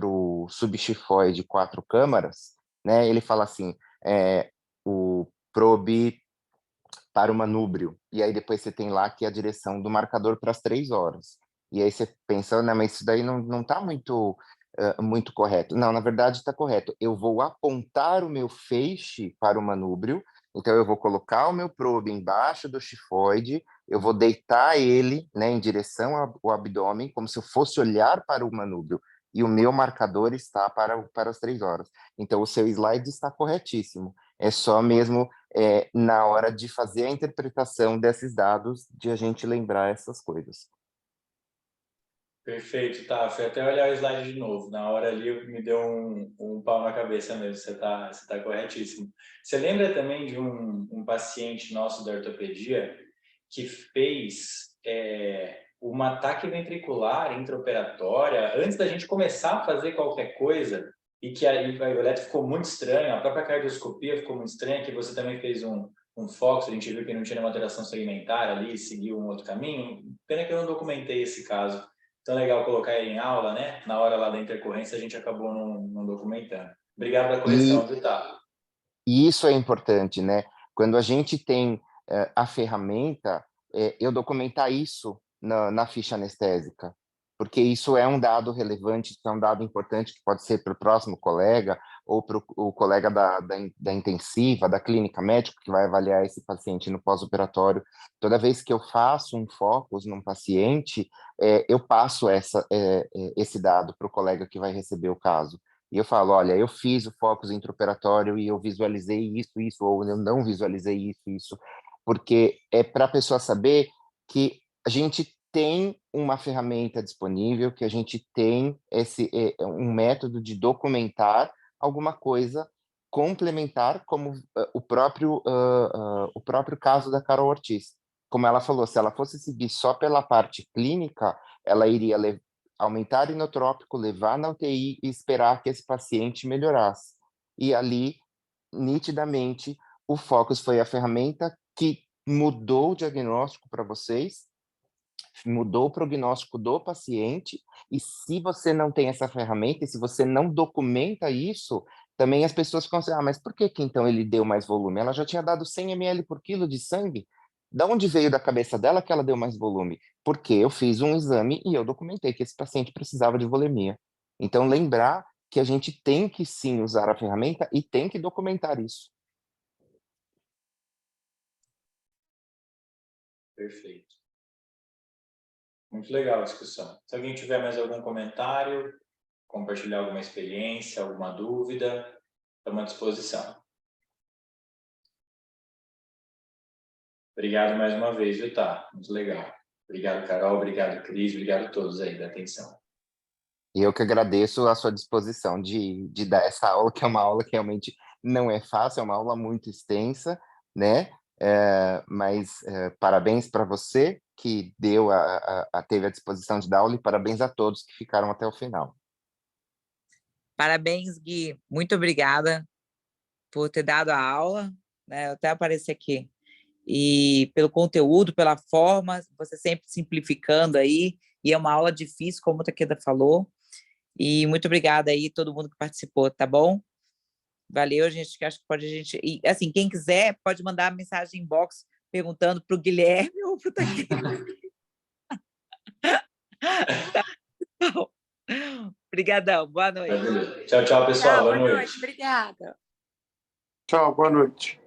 o subxifoide de 4 câmaras, né? Ele fala assim, o probe para o manúbrio, e aí depois você tem lá que a direção do marcador para as 3 horas. E aí você pensa, não, mas isso daí não está muito, muito correto. Não, na verdade está correto. Eu vou apontar o meu feixe para o manúbrio, então eu vou colocar o meu probe embaixo do xifoide, eu vou deitar ele, né, em direção ao abdômen, como se eu fosse olhar para o manúbrio, e o meu marcador está para as 3 horas. Então o seu slide está corretíssimo. É só mesmo na hora de fazer a interpretação desses dados, de a gente lembrar essas coisas. Perfeito, tá. Fui até olhar o slide de novo. Na hora ali me deu um pau na cabeça mesmo. Você tá corretíssimo. Você lembra também de um paciente nosso da ortopedia que fez uma ataque ventricular intraoperatória antes da gente começar a fazer qualquer coisa e que aí o eletro ficou muito estranho, a própria cardioscopia ficou muito estranha, que você também fez um foco, a gente viu que não tinha nenhuma alteração segmentar ali, seguiu um outro caminho. Pena que eu não documentei esse caso. Então, legal colocar ele em aula, né? Na hora lá da intercorrência, a gente acabou não documentando. Obrigado pela correção, viu, tá? E isso é importante, né? Quando a gente tem a ferramenta, eu documentar isso na ficha anestésica, porque isso é um dado relevante, isso é um dado importante que pode ser para o próximo colega ou para o colega da intensiva, da clínica médica, que vai avaliar esse paciente no pós-operatório. Toda vez que eu faço um focus num paciente, eu passo esse dado para o colega que vai receber o caso. E eu falo, olha, eu fiz o focus intraoperatório e eu visualizei isso, ou eu não visualizei isso, porque é para a pessoa saber que a gente tem uma ferramenta disponível, que a gente tem um método de documentar alguma coisa complementar, como o próprio caso da Carol Ortiz. Como ela falou, se ela fosse seguir só pela parte clínica, ela iria aumentar inotrópico, levar na UTI e esperar que esse paciente melhorasse. E ali, nitidamente, o Focus foi a ferramenta que mudou o diagnóstico para vocês, mudou o prognóstico do paciente, e se você não tem essa ferramenta, e se você não documenta isso, também as pessoas ficam assim, mas por que então ele deu mais volume? Ela já tinha dado 100 ml por quilo de sangue? Da onde veio da cabeça dela que ela deu mais volume? Porque eu fiz um exame e eu documentei que esse paciente precisava de volemia. Então, lembrar que a gente tem que sim usar a ferramenta e tem que documentar isso. Perfeito. Muito legal a discussão. Se alguém tiver mais algum comentário, compartilhar alguma experiência, alguma dúvida, estamos à disposição. Obrigado mais uma vez, viu, tá? Muito legal. Obrigado, Carol. Obrigado, Cris. Obrigado a todos aí da atenção. E eu que agradeço a sua disposição de dar essa aula, que é uma aula que realmente não é fácil, é uma aula muito extensa, né? Mas parabéns para você que teve a disposição de dar aula e parabéns a todos que ficaram até o final. Parabéns, Gui. Muito obrigada por ter dado a aula, né? Eu até apareci aqui. E pelo conteúdo, pela forma, você sempre simplificando aí, e é uma aula difícil, como a Takeda falou. E muito obrigada aí todo mundo que participou, tá bom? Valeu, gente, que acho que pode a gente... E, assim, quem quiser pode mandar mensagem inbox perguntando para o Guilherme ou para o Takeda. Tá. Obrigadão, boa noite. Tchau, tchau, pessoal. Tchau, boa noite. Obrigada. Tchau, boa noite.